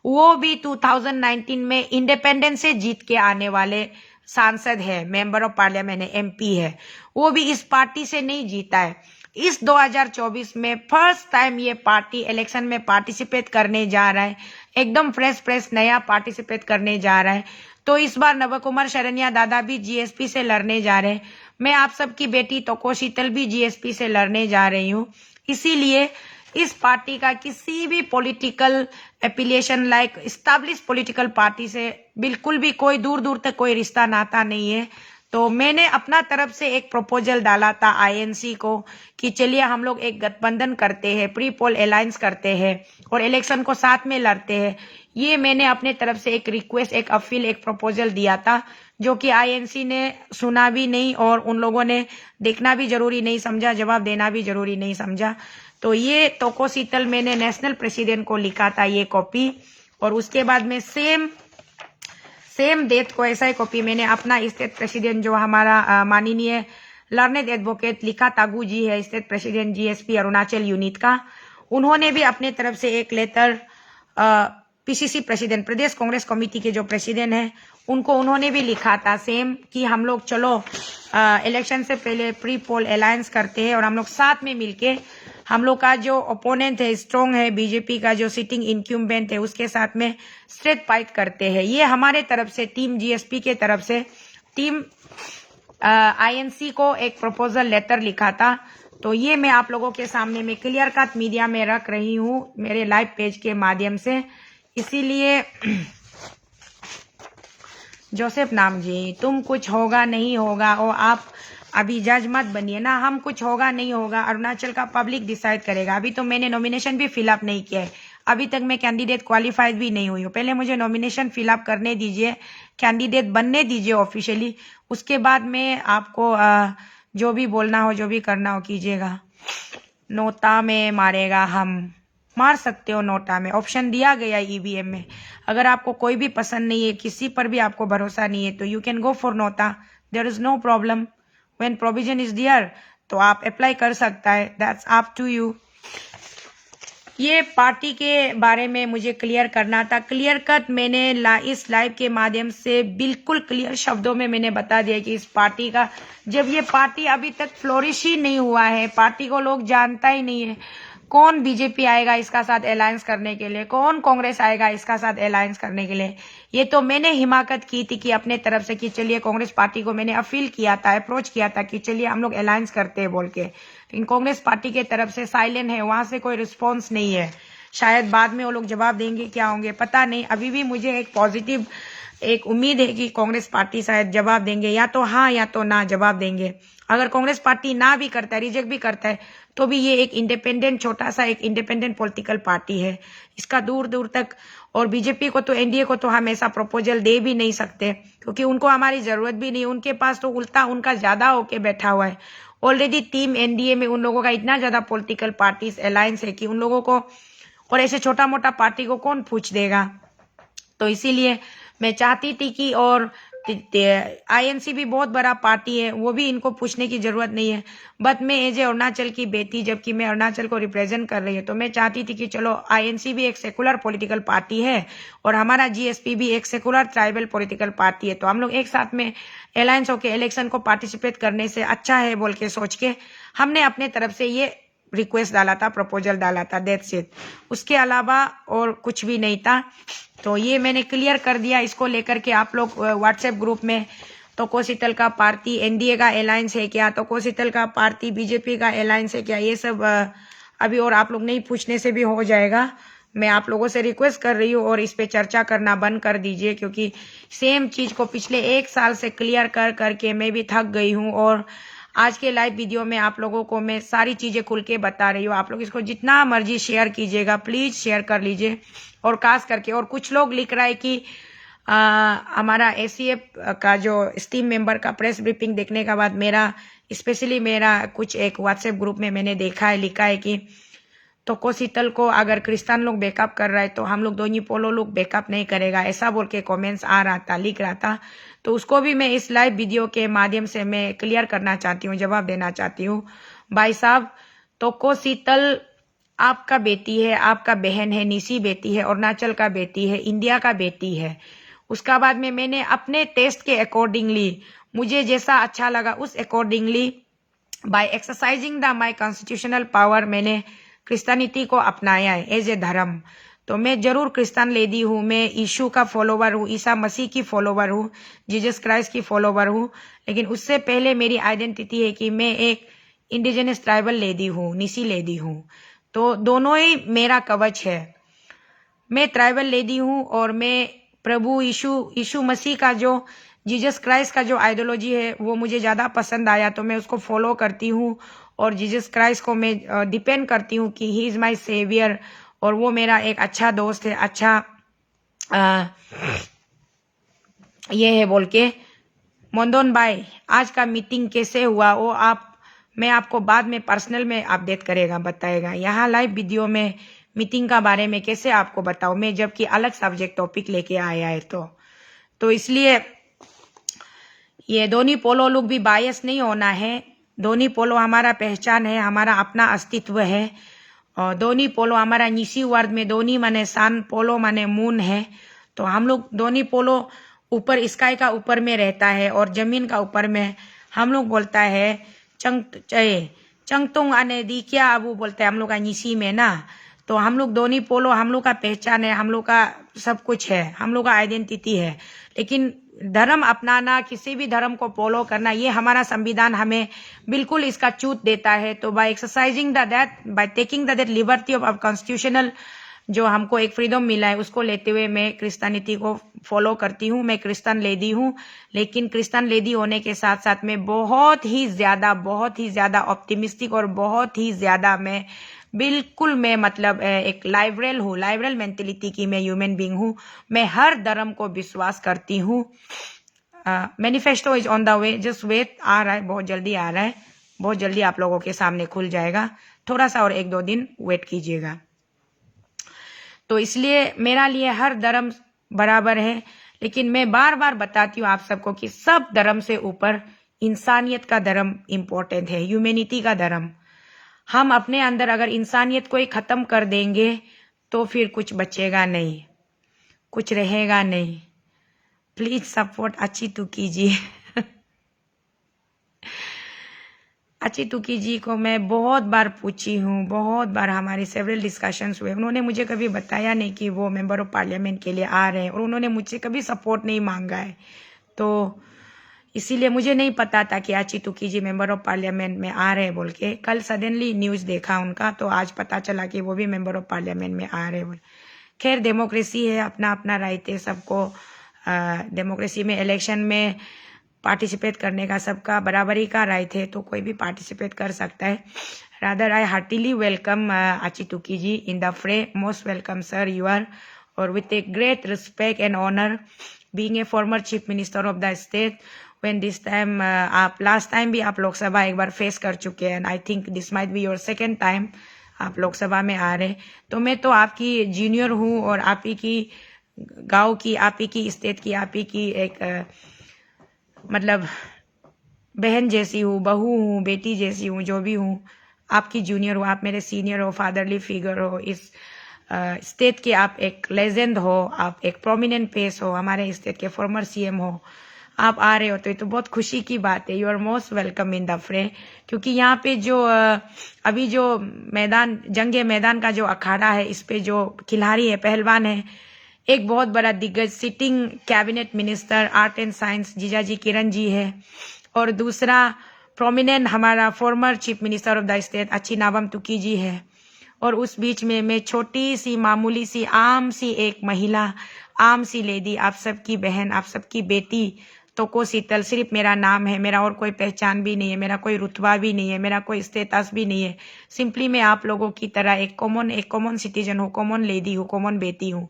वो भी 2019 में इंडिपेंडेंस से जीत के आने वाले सांसद है, मेंबर ऑफ पार्लियामेंट है, एमपी है। वो भी इस पार्टी से नहीं जीता है। इस 2024 में फर्स्ट टाइम ये पार्टी इलेक्शन में पार्टिसिपेट करने जा रहा है, एकदम फ्रेश नया पार्टिसिपेट करने जा रहा है। तो इस बार नवकुमार शरण्या दादा भी जीएसपी से लड़ने जा रहे हैं। मैं आप सबकी बेटी तोको शीतल भी जीएसपी से लड़ने जा रही हूँ। इसीलिए इस पार्टी का किसी भी political affiliation like establish political party से बिल्कुल भी कोई दूर तक कोई रिश्ता नाता नहीं है। तो मैंने अपना तरफ से एक प्रपोजल डाला था आईएनसी को कि चलिए हम लोग एक गठबंधन करते हैं, प्री पोल अलायंस करते हैं और इलेक्शन को साथ में लड़ते हैं। ये मैंने अपने तरफ से एक रिक्वेस्ट, एक अपील, एक प्रपोजल दिया था, जो कि आईएनसी ने सुना भी नहीं और उन लोगों ने देखना भी जरूरी नहीं समझा, जवाब देना भी जरूरी नहीं समझा। तो ये तोको शीतल मैंने नेशनल प्रेसिडेंट को लिखा था ये कॉपी, और उसके बाद में सेम डेट को ऐसा ही कॉपी मैंने अपना स्टेट प्रेसिडेंट जो हमारा माननीय लर्नेड एडवोकेट लिखा तागू जी है, state president GSP Arunachal unit का, उन्होंने भी अपने तरफ से एक लेटर पीसीसी प्रेसिडेंट, प्रदेश कांग्रेस कमेटी के जो प्रेसिडेंट है, उनको उन्होंने भी लिखा था सेम कि हम लोग चलो इलेक्शन से पहले प्री पोल अलायंस करते हैं और हम लोग साथ में मिलके हम लोग का जो ओपोनेंट है, स्ट्रॉन्ग है, बीजेपी का जो सिटिंग इनक्यूम्बेंट है, उसके साथ में स्ट्रेट फाइट करते हैं। ये हमारे तरफ से टीम जीएसपी के तरफ से टीम आईएनसी को एक प्रपोजल लेटर लिखा था। तो ये मैं आप लोगों के सामने में क्लियर कट मीडिया में रख रही हूँ मेरे लाइव पेज के माध्यम से। इसीलिए जोसेफ नाम जी, तुम कुछ होगा नहीं होगा और आप अभी जज मत बनिए ना, हम कुछ होगा नहीं होगा अरुणाचल का पब्लिक डिसाइड करेगा। अभी तो मैंने नॉमिनेशन भी फिलअप नहीं किया है, अभी तक मैं कैंडिडेट क्वालिफाइड भी नहीं हुई हूँ। पहले मुझे नॉमिनेशन फिलअप करने दीजिए, कैंडिडेट बनने दीजिए ऑफिशियली, उसके बाद में आपको जो भी बोलना हो, जो भी करना हो कीजिएगा। नोटा में मारेगा, हम मार सकते हो नोटा में, ऑप्शन दिया गया ईवीएम में। अगर आपको कोई भी पसंद नहीं है, किसी पर भी आपको भरोसा नहीं है, तो you can go for NOTA, there is no problem. When provision is there तो आप अप्लाई कर सकता है, दैट्स अप टू यू। ये पार्टी के बारे में मुझे क्लियर करना था। क्लियर कट मैंने इस लाइव के माध्यम से बिल्कुल क्लियर शब्दों में मैंने बता दिया कि इस पार्टी का, जब ये पार्टी अभी तक फ्लोरिश ही नहीं हुआ है, पार्टी को लोग जानता ही नहीं है, कौन बीजेपी आएगा इसका साथ अलायंस करने के लिए, कौन कांग्रेस आएगा इसका साथ अलायंस करने के लिए। ये तो मैंने हिमाकत की थी कि अपने तरफ से कि चलिए कांग्रेस पार्टी को मैंने अपील किया था, अप्रोच किया था कि चलिए हम लोग अलायंस करते हैं बोल के, लेकिन कांग्रेस पार्टी के तरफ से साइलेंट है, वहां से कोई रिस्पॉन्स नहीं है। शायद बाद में वो लोग जवाब देंगे, क्या होंगे पता नहीं। अभी भी मुझे एक पॉजिटिव एक उम्मीद है कि कांग्रेस पार्टी शायद जवाब देंगे, या तो हाँ या तो ना जवाब देंगे। अगर कांग्रेस पार्टी ना भी करता है, रिजेक्ट भी करता है, तो भी ये एक इंडिपेंडेंट, छोटा सा एक इंडिपेंडेंट पॉलिटिकल पार्टी है, इसका दूर दूर तक। और बीजेपी को तो, एनडीए को तो हम ऐसा प्रपोजल दे भी नहीं सकते, क्योंकि उनको हमारी जरूरत भी नहीं, उनके पास तो उल्टा उनका ज्यादा होके बैठा हुआ है। ऑलरेडी टीम एनडीए में उन लोगों का इतना ज्यादा पॉलिटिकल पार्टीज अलायंस है कि उन लोगों को और ऐसे छोटा मोटा पार्टी को कौन पूछ देगा। तो इसीलिए मैं चाहती थी कि, और आईएनसी भी बहुत बड़ा पार्टी है, वो भी इनको पूछने की जरूरत नहीं है। बट मैं एज ए अरुणाचल की बेटी, जबकि मैं अरुणाचल को रिप्रेजेंट कर रही हूँ, तो मैं चाहती थी कि चलो आईएनसी भी एक सेकुलर पॉलिटिकल पार्टी है और हमारा जीएसपी भी एक सेकुलर ट्राइबल पॉलिटिकल पार्टी है, तो हम लोग एक साथ में अलायंस होकर इलेक्शन को पार्टिसिपेट करने से अच्छा है बोल के सोच के हमने अपने तरफ से ये रिक्वेस्ट डाला था, प्रपोजल डाला था, दैट्स इट। उसके अलावा और कुछ भी नहीं था। तो ये मैंने क्लियर कर दिया। इसको लेकर के आप लोग व्हाट्सएप ग्रुप में तोको शीतल का पार्टी एनडीए का अलायंस है क्या, तोको शीतल का पार्टी बीजेपी का अलायंस है क्या, ये सब अभी और आप लोग नहीं पूछने से भी हो जाएगा। मैं आप लोगों से रिक्वेस्ट कर रही हूँ और इस पे चर्चा करना बंद कर दीजिए, क्योंकि सेम चीज को पिछले 1 साल से क्लियर कर करके मैं भी थक गई हूँ। और आज के लाइव वीडियो में आप लोगों को मैं सारी चीजें खुल के बता रही हूँ। आप लोग इसको जितना मर्जी शेयर कीजिएगा, प्लीज शेयर कर लीजिए। और खास करके, और कुछ लोग लिख रहा है कि हमारा एसीएफ का जो स्टीम मेंबर का प्रेस ब्रीफिंग देखने के बाद मेरा स्पेशली मेरा कुछ एक व्हाट्सएप ग्रुप में मैंने देखा है, लिखा है कि तोको शीतल को अगर क्रिस्तान लोग बैकअप कर रहा है तो हम लोग दोनी पोलो लोग बैकअप नहीं करेगा, ऐसा बोल के कमेंट्स आ रहा था, लिख रहा था। तो उसको भी मैं इस लाइव वीडियो के माध्यम से मैं क्लियर करना चाहती हूँ, जवाब देना चाहती हूँ। भाई साहब, तोको शीतल आपका बेटी है, आपका बहन है, निसी बेटी है, अरुणाचल का बेटी है, इंडिया का बेटी है। उसका बाद में मैंने अपने टेस्ट के अकॉर्डिंगली, मुझे जैसा अच्छा लगा उस accordingly, by exercising the my constitutional power, मैंने क्रिश्चियनिटी को अपनाया है एज ए धर्म। तो मैं जरूर क्रिश्चियन लेडी हूँ, मैं यीशु का फॉलोवर हूँ, ईसा मसीह की फॉलोवर हूँ, जीसस क्राइस्ट की फॉलोवर हूँ। लेकिन उससे पहले मेरी आइडेंटिटी है कि मैं एक इंडिजिनस ट्राइबल लेडी हूँ, निसी लेडी हूँ। तो दोनों ही मेरा कवच है। मैं ट्राइबल लेडी हूँ और मैं प्रभु यीशु मसीह का जो जीसस क्राइस्ट का जो आइडियोलॉजी है वो मुझे ज़्यादा पसंद आया, तो मैं उसको फॉलो करती हूँ। और जीसस क्राइस्ट को मैं डिपेंड करती हूँ कि ही इज़ माई सेवियर, और वो मेरा एक अच्छा दोस्त है, अच्छा ये है बोल के। मंदोन भाई, आज का मीटिंग कैसे हुआ वो मैं आपको बाद में पर्सनल में अपडेट करेगा, बताएगा। यहाँ लाइव वीडियो में मीटिंग का बारे में कैसे आपको बताऊं मैं, जबकि अलग सब्जेक्ट टॉपिक लेके आया है। तो इसलिए ये दोनी पोलो लोग भी बायस नहीं होना है। दोनी पोलो हमारा पहचान है, हमारा अपना अस्तित्व है। और दोनी पोलो हमारा निसी वर्ड में दोनी माने सन, पोलो माने मून है। तो हम लोग दोनी पोलो ऊपर स्काई का ऊपर में रहता है और जमीन का ऊपर में हम लोग बोलता है चंगतुंग आने दी क्या अब वो बोलते हैं हम लोग का निसी में ना। तो हम लोग दोनी पोलो हम लोग का पहचान है, हम लोग का सब कुछ है, हम लोग का आइडेंटिटी है। लेकिन धर्म अपनाना, किसी भी धर्म को फॉलो करना, ये हमारा संविधान हमें बिल्कुल इसका छूट देता है। तो by exercising that, by taking that liberty of constitutional जो हमको एक फ्रीडम मिला है, उसको लेते हुए मैं क्रिश्चियनिटी को फॉलो करती हूँ। मैं क्रिश्चियन लेडी हूँ, लेकिन क्रिश्चियन लेडी होने के साथ साथ में बहुत ही ज्यादा ऑप्टिमिस्टिक और बहुत ही ज्यादा मैं बिल्कुल मैं मतलब एक लाइबरल हूँ, लाइबरल मेंटेलिटी की मैं ह्यूमन बीइंग हूँ। मैं हर धर्म को विश्वास करती हूँ। Manifesto is on the way, just wait, आ रहा है, बहुत जल्दी आ रहा है, बहुत जल्दी आप लोगों के सामने खुल जाएगा। थोड़ा सा और 1-2 दिन वेट कीजिएगा। तो इसलिए मेरा लिए हर धर्म बराबर है, लेकिन मैं बार बार बताती हूँ आप सबको कि सब धर्म से ऊपर इंसानियत का धर्म इम्पोर्टेंट है, ह्यूमैनिटी का धर्म। हम अपने अंदर अगर इंसानियत को ही खत्म कर देंगे तो फिर कुछ बचेगा नहीं, कुछ रहेगा नहीं। प्लीज सपोर्ट अच्छी तुकी जी। अच्छी तुकी जी को मैं बहुत बार पूछी हूँ, बहुत बार हमारे सेवरल डिस्कशंस हुए। उन्होंने मुझे कभी बताया नहीं कि वो मेंबर ऑफ पार्लियामेंट के लिए आ रहे हैं, और उन्होंने मुझसे कभी सपोर्ट नहीं मांगा है। तो इसीलिए मुझे नहीं पता था कि आची तुकी जी मेंबर ऑफ पार्लियामेंट में आ रहे हैं बोल के। कल सडनली न्यूज देखा उनका, तो आज पता चला कि वो भी मेंबर ऑफ पार्लियामेंट में आ रहे हैं बोल। खैर, डेमोक्रेसी है, अपना अपना राइट है सबको। डेमोक्रेसी में इलेक्शन में पार्टिसिपेट करने का सबका बराबरी का राइट है, तो कोई भी पार्टिसिपेट कर सकता है। रादर आई हार्टिली वेलकम आची Tuki ji in the fray. Most welcome sir, you are, और with a great respect and honour, being a former chief minister of the state. when this time आप लास्ट टाइम भी आप लोकसभा एक बार face कर चुके हैं, and I think this might be your second time आप लोकसभा में आ रहे। तो मैं तो आपकी जूनियर हूँ और आप ही की गांव की, आप ही की स्टेट की, आप ही की एक मतलब बहन जैसी हूँ, बहू हूँ, बेटी जैसी हूँ, जो भी हूँ। आपकी जूनियर हो, आप मेरे सीनियर हो, फादरली फिगर हो, इस स्टेट के आप एक लेजेंड हो, आप एक प्रोमिनेंट फेस हो, हमारे स्टेट के फॉर्मर सीएम हो, आप आ रहे हो तो ये तो बहुत खुशी की बात है। You are most welcome in the fray. क्योंकि यहाँ पे जो अभी जो मैदान, जंगे मैदान का जो अखाड़ा है, इस पे जो खिलाड़ी है, पहलवान है, एक बहुत बड़ा दिग्गज sitting cabinet minister art and science जीजाजी किरण जी है, और दूसरा प्रोमिनेंट हमारा former chief minister of the state अच्छीनाबम तुकी जी है, और उस बीच में मैं छोटी सी मामूली सी आम सी एक महिला, आम सी लेडी, आप सबकी बहन, आप सबकी बेटी तोको शीतल। सिर्फ मेरा नाम है, मेरा और कोई पहचान भी नहीं है, मेरा कोई रुतबा भी नहीं है, मेरा कोई स्टेटस भी नहीं है। सिंपली मैं आप लोगों की तरह एक कॉमन सिटीजन हूँ, कॉमन लेडी हूँ, कॉमन बेटी हूँ।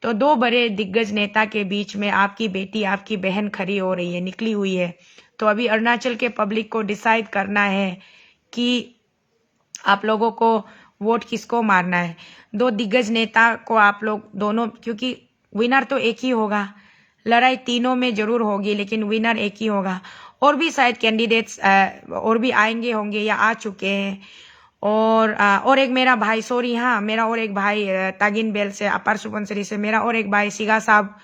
तो दो बड़े दिग्गज नेता के बीच में आपकी बेटी, आपकी बहन खड़ी हो रही है, निकली हुई है। तो अभी अरुणाचल के पब्लिक को डिसाइड करना है कि आप लोगों को वोट किसको मारना है। दो दिग्गज नेता को आप लोग दोनों, क्योंकि विनर तो एक ही होगा, लड़ाई तीनों में जरूर होगी लेकिन विनर एक ही होगा। और भी शायद कैंडिडेट्स और भी आएंगे होंगे या आ चुके हैं। और एक मेरा भाई, सॉरी हाँ, मेरा और एक भाई तागिन बेल से, अपर सुबनसरी से, मेरा और एक भाई सिगा साहब,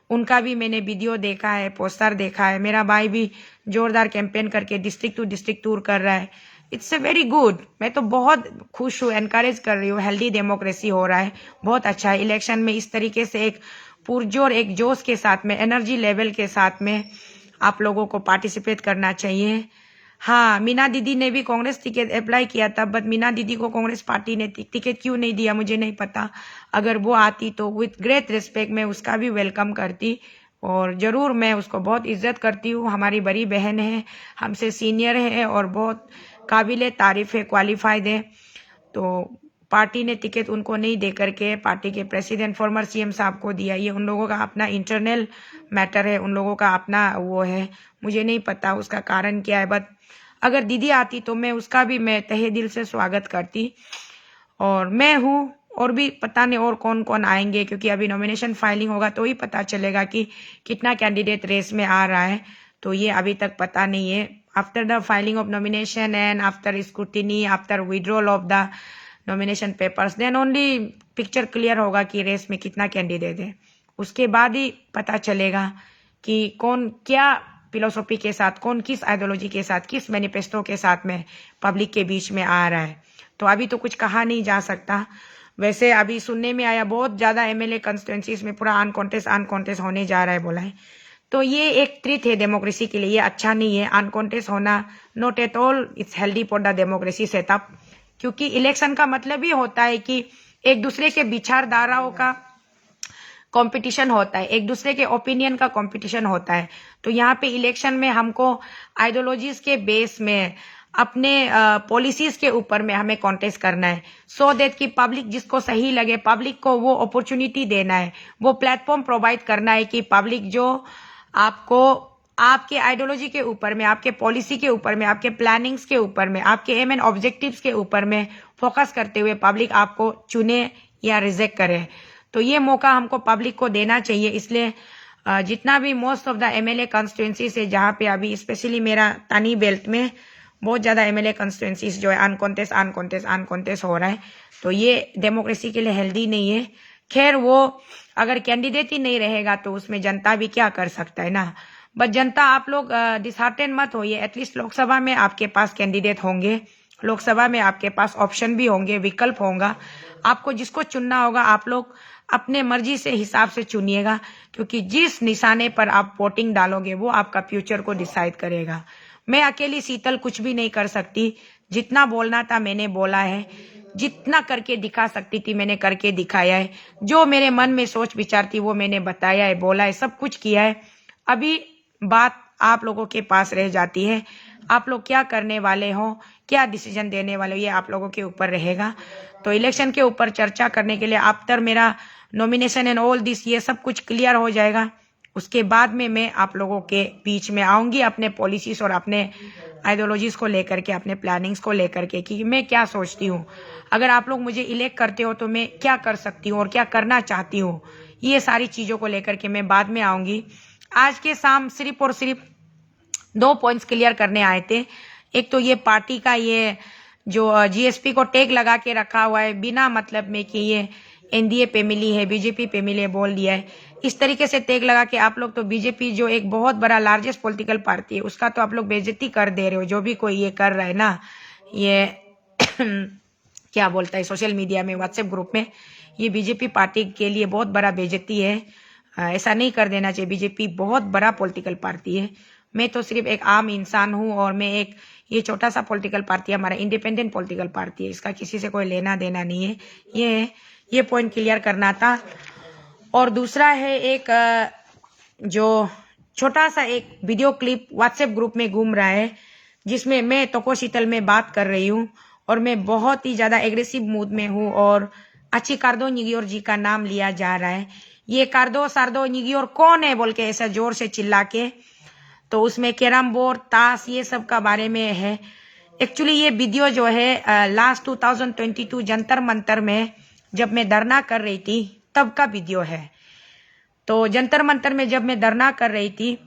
उनका भी मैंने वीडियो देखा है, पोस्टर देखा है। मेरा भाई भी जोरदार कैंपेन करके डिस्ट्रिक्ट टू डिस्ट्रिक्ट टूर कर रहा है। It's a very good. मैं तो बहुत खुश हूँ, एनकरेज कर रही हूँ। हेल्दी डेमोक्रेसी हो रहा है, बहुत अच्छा है। इलेक्शन में इस तरीके से एक पुरजोर, एक जोश के साथ में, एनर्जी लेवल के साथ में आप लोगों को पार्टिसिपेट करना चाहिए। हाँ, मीना दीदी ने भी कांग्रेस टिकट अप्लाई किया था, बट मीना दीदी को कांग्रेस पार्टी ने टिकट क्यों नहीं दिया मुझे नहीं पता। अगर वो आती तो विथ ग्रेट रिस्पेक्ट मैं उसका भी वेलकम करती, और जरूर मैं उसको बहुत इज्जत करती हूँ। हमारी बड़ी बहन है, हमसे सीनियर है और बहुत काबिले तारीफ है, क्वालिफाइड है। तो पार्टी ने टिकट उनको नहीं दे करके पार्टी के प्रेसिडेंट फॉर्मर सीएम साहब को दिया। ये उन लोगों का अपना इंटरनल मैटर है, उन लोगों का अपना वो है, मुझे नहीं पता उसका कारण क्या है। बट अगर दीदी आती तो मैं उसका भी मैं तहे दिल से स्वागत करती। और मैं हूँ, और भी पता नहीं और कौन कौन आएंगे, क्योंकि अभी नॉमिनेशन फाइलिंग होगा तो ही पता चलेगा कि कितना कैंडिडेट रेस में आ रहा है। तो ये अभी तक पता नहीं है। After the filing of nomination and after scrutiny, after withdrawal of the nomination papers, then only picture clear होगा कि रेस में कितना कैंडिडेट है। उसके बाद ही पता चलेगा कि कौन क्या फिलोसॉफी के साथ, कौन किस आइडियोलॉजी के साथ, किस मैनिफेस्टो के साथ में पब्लिक के बीच में आ रहा है। तो अभी तो कुछ कहा नहीं जा सकता। वैसे अभी सुनने में आया बहुत ज्यादा एमएलए कंस्टिट्यूएंसीज में पूरा अनकॉन्टेस्ट होने जा रहा है, बोला है। तो ये एक ट्रिथ है डेमोक्रेसी के लिए, ये अच्छा नहीं है अनकॉन्टेस्ट होना। Not at all it's healthy for the democracy setup. क्योंकि इलेक्शन का मतलब ही होता है कि एक दूसरे के विचारधाराओं का कंपटीशन होता है, एक दूसरे के ओपिनियन का कंपटीशन होता है। तो यहाँ पे इलेक्शन में हमको आइडियोलॉजीज के बेस में, अपने पॉलिसीज के ऊपर में हमें कॉन्टेस्ट करना है, सो दैट कि पब्लिक जिसको सही लगे, पब्लिक को वो अपॉर्चुनिटी देना है, वो प्लेटफॉर्म प्रोवाइड करना है कि पब्लिक जो आपको आपके आइडियोलॉजी के ऊपर में, आपके पॉलिसी के ऊपर में, आपके प्लानिंग्स के ऊपर में, आपके एम एंड ऑब्जेक्टिव्स के ऊपर में फोकस करते हुए पब्लिक आपको चुने या रिजेक्ट करे। तो ये मौका हमको पब्लिक को देना चाहिए। इसलिए जितना भी most of the MLA constituency से, जहाँ पे अभी स्पेशली मेरा तानी बेल्ट में बहुत ज्यादा एमएलए कंस्टिट्यूएंसीज जो है अनकॉन्टेस्ट हो रहा है, तो ये डेमोक्रेसी के लिए हेल्दी नहीं है। खैर, वो अगर कैंडिडेट ही नहीं रहेगा तो उसमें जनता भी क्या कर सकता है ना। बट जनता, आप लोग डिसहार्टेन मत होइए। एटलीस्ट लोकसभा में आपके पास कैंडिडेट होंगे, लोकसभा में आपके पास ऑप्शन भी होंगे, विकल्प होगा। आपको जिसको चुनना होगा आप लोग अपने मर्जी से हिसाब से चुनिएगा, क्योंकि जिस निशाने पर आप वोटिंग डालोगे वो आपका फ्यूचर को डिसाइड करेगा। मैं अकेली शीतल कुछ भी नहीं कर सकती। जितना बोलना था मैंने बोला है, जितना करके दिखा सकती थी मैंने करके दिखाया है। जो मेरे मन में सोच विचार थी वो मैंने बताया है, बोला है, सब कुछ किया है। अभी बात आप लोगों के पास रह जाती है। आप लोग क्या करने वाले हो, क्या डिसीजन देने वाले हो, ये आप लोगों के ऊपर रहेगा। तो इलेक्शन के ऊपर चर्चा करने के लिए आफ्टर मेरा नॉमिनेशन एंड ऑल दिस, ये सब कुछ क्लियर हो जाएगा, उसके बाद में मैं आप लोगों के बीच में आऊंगी अपने पॉलिसीज और अपने आइडियोलॉजीज को लेकर के, अपने प्लानिंग्स को लेकर के कि मैं क्या सोचती हूँ, अगर आप लोग मुझे इलेक्ट करते हो तो मैं क्या कर सकती हूँ और क्या करना चाहती हूँ, ये सारी चीज़ों को लेकर के मैं बाद में आऊँगी। आज के शाम सिर्फ और सिर्फ 2 पॉइंट्स क्लियर करने आए थे। एक तो ये पार्टी का ये जो जीएसपी को टैग लगा के रखा हुआ है बिना मतलब में कि ये एनडीए पे मिली है, बीजेपी पे मिली है, बोल दिया है। इस तरीके से टैग लगा के आप लोग तो बीजेपी जो एक बहुत बड़ा लार्जेस्ट पॉलिटिकल पार्टी है उसका तो आप लोग बेइज्जती कर दे रहे हो। जो भी कोई ये कर रहा है ना, ये क्या बोलता है सोशल मीडिया में, व्हाट्सएप ग्रुप में, ये बीजेपी पार्टी के लिए बहुत बड़ा बेइज्जती है। ऐसा नहीं कर देना चाहिए। बीजेपी बहुत बड़ा पॉलिटिकल पार्टी है। मैं तो सिर्फ एक आम इंसान हूँ और मैं एक ये छोटा सा पॉलिटिकल पार्टी है, हमारा इंडिपेंडेंट पॉलिटिकल पार्टी है, इसका किसी से कोई लेना देना नहीं है। ये पॉइंट क्लियर करना था। और दूसरा है एक जो छोटा सा एक वीडियो क्लिप व्हाट्सएप ग्रुप में घूम रहा है जिसमें मैं तोको शीतल में बात कर रही हूँ और मैं बहुत ही ज्यादा एग्रेसिव मूड में हूँ और अचिकार्दो निगियोर जी का नाम लिया जा रहा है। ये कार्दो सार्दो निगियोर कौन है बोल के ऐसा जोर से चिल्ला के, तो उसमें कैरम बोर्ड, ताश, ये सब का बारे में है। एक्चुअली ये वीडियो जो है लास्ट 2022 जंतर मंतर में जब मैं धरना कर रही थी तब का वीडियो है। तो जंतर मंतर में जब मैं धरना कर रही थी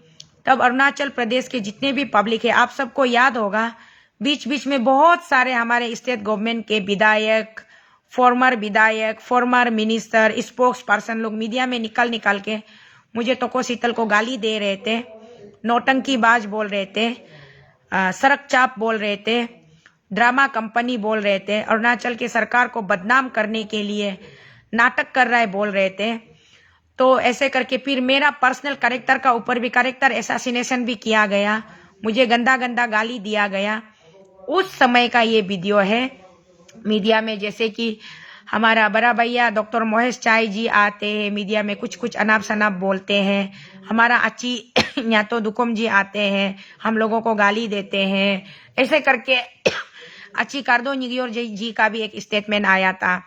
तब अरुणाचल प्रदेश के जितने भी पब्लिक है, आप सबको याद होगा, बीच बीच में बहुत सारे हमारे स्टेट गवर्नमेंट के विधायक, फॉर्मर मिनिस्टर, स्पोक्स पर्सन लोग मीडिया में निकल के मुझे तोको शीतल को गाली दे रहे थे, नौटंकीबाज बोल रहे थे, सड़क चाप बोल रहे थे, ड्रामा कंपनी बोल रहे थे, अरुणाचल की सरकार को बदनाम करने के लिए नाटक कर रहा है बोल रहे थे। तो ऐसे करके फिर मेरा पर्सनल कैरेक्टर का ऊपर भी कैरेक्टर असैसिनेशन भी किया गया, मुझे गंदा गंदा गाली दिया गया। उस समय का ये वीडियो है मीडिया में। जैसे कि हमारा बड़ा भैया डॉक्टर मोहेश चाय जी आते हैं मीडिया में, कुछ अनाप शनाप बोलते हैं, हमारा अच्छी या तो दुकुम जी आते हैं, हम लोगों को गाली देते हैं। ऐसे करके अच्छी कार्दो निगियोर जी का भी एक स्टेटमेंट आया था।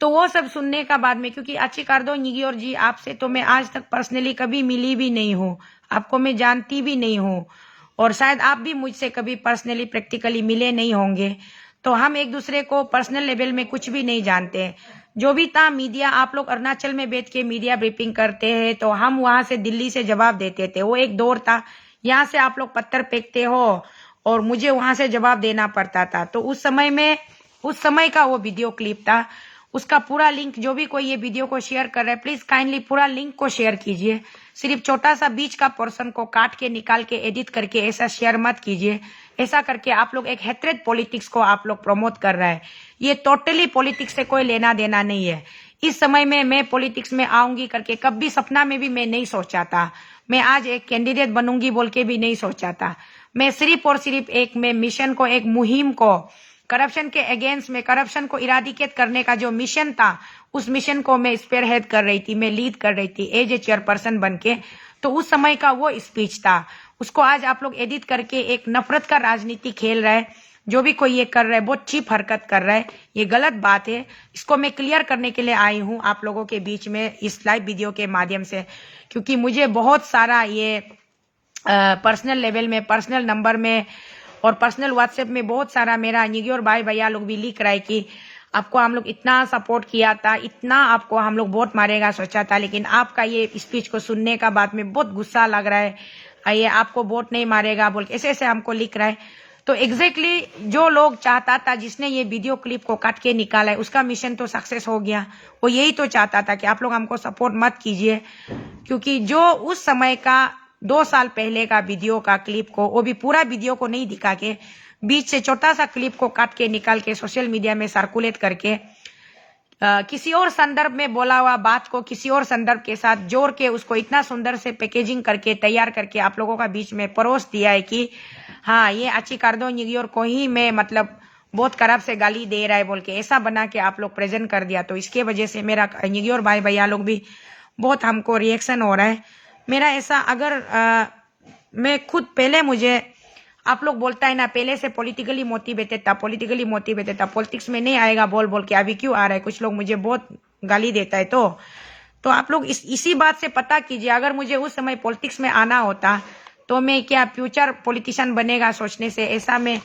तो वो सब सुनने का बाद में, क्योंकि अच्छी कार्दो निगियोर जी आपसे तो मैं आज तक पर्सनली कभी मिली भी नहीं हूँ, आपको मैं जानती भी नहीं हूँ और शायद आप भी मुझसे कभी पर्सनली प्रैक्टिकली मिले नहीं होंगे। तो हम एक दूसरे को पर्सनल लेवल में कुछ भी नहीं जानते। जो भी था मीडिया, आप लोग अरुणाचल में बैठ के मीडिया ब्रीफिंग करते हैं तो हम वहां से दिल्ली से जवाब देते थे। वो एक दौर था, यहाँ से आप लोग पत्थर फेंकते हो और मुझे वहां से जवाब देना पड़ता था। तो उस समय का वो वीडियो क्लिप था, उसका पूरा लिंक, जो भी कोई ये वीडियो को शेयर कर रहा है प्लीज काइंडली पूरा लिंक को शेयर कीजिए। सिर्फ छोटा सा बीच का पोर्शन को काट के निकाल के एडिट करके ऐसा शेयर मत कीजिए। ऐसा करके आप लोग एक हेट्रेड पॉलिटिक्स को आप लोग प्रमोट कर रहा है। ये टोटली पॉलिटिक्स से कोई लेना देना नहीं है। इस समय में मैं पॉलिटिक्स में आऊंगी करके कभी सपना में भी मैं नहीं सोचा था। मैं आज एक कैंडिडेट बनूंगी बोल के भी नहीं सोचा था। मैं सिर्फ और सिर्फ एक मैं मिशन को, एक मुहिम को, करप्शन के अगेंस्ट में, करप्शन को इराडिकेट करने का जो मिशन था उस मिशन को मैं स्पेयरहेड कर रही थी, मैं लीड कर रही थी एज ए चेयरपर्सन बन के। तो उस समय का वो स्पीच था, उसको आज आप लोग एडिट करके एक नफरत का राजनीति खेल रहा है। जो भी कोई ये कर रहा है बहुत चीप हरकत कर रहा है, ये गलत बात है। इसको मैं क्लियर करने के लिए आई हूँ आप लोगों के बीच में इस लाइव वीडियो के माध्यम से, क्योंकि मुझे बहुत सारा ये पर्सनल लेवल में, पर्सनल नंबर में और पर्सनल व्हाट्सएप में बहुत सारा मेरा निगियोर भाई भैया लोग भी लिख रहा है कि आपको हम लोग इतना सपोर्ट किया था, इतना आपको हम लोग वोट मारेगा सोचा था, लेकिन आपका ये स्पीच को सुनने का बाद में बहुत गुस्सा लग रहा है, ये आपको वोट नहीं मारेगा बोल के ऐसे ऐसे हमको लिख रहा है। तो एग्जैक्टली जो लोग चाहता था, जिसने ये वीडियो क्लिप को काट के निकाला है, उसका मिशन तो सक्सेस हो गया। वो यही तो चाहता था कि आप लोग हमको सपोर्ट मत कीजिए, क्योंकि जो उस समय का 2 साल पहले का वीडियो का क्लिप को, वो भी पूरा वीडियो को नहीं दिखा के बीच से छोटा सा क्लिप को काट के निकाल के सोशल मीडिया में सर्कुलेट करके किसी और संदर्भ में बोला हुआ बात को किसी और संदर्भ के साथ जोड़ के उसको इतना सुंदर से पैकेजिंग करके तैयार करके आप लोगों का बीच में परोस दिया है कि हाँ ये अचिकार्दो निगियोर को ही मैं मतलब बहुत खराब से गाली दे रहा है बोल के ऐसा बना के आप लोग प्रेजेंट कर दिया। तो इसके वजह से मेरा निगियोर भाई भैया लोग भी बहुत हमको रिएक्शन हो रहा है मेरा ऐसा। अगर मैं खुद पहले, मुझे आप लोग बोलता है ना पहले से पॉलिटिकली मोटिवेटेड था, पॉलिटिक्स में नहीं आएगा बोल बोल के अभी क्यों आ रहा है। कुछ लोग मुझे बहुत गाली देता है। तो आप लोग इसी बात से पता कीजिए, अगर मुझे उस समय पॉलिटिक्स में आना होता तो मैं क्या फ्यूचर पॉलिटिशियन बनेगा सोचने से ऐसा मैं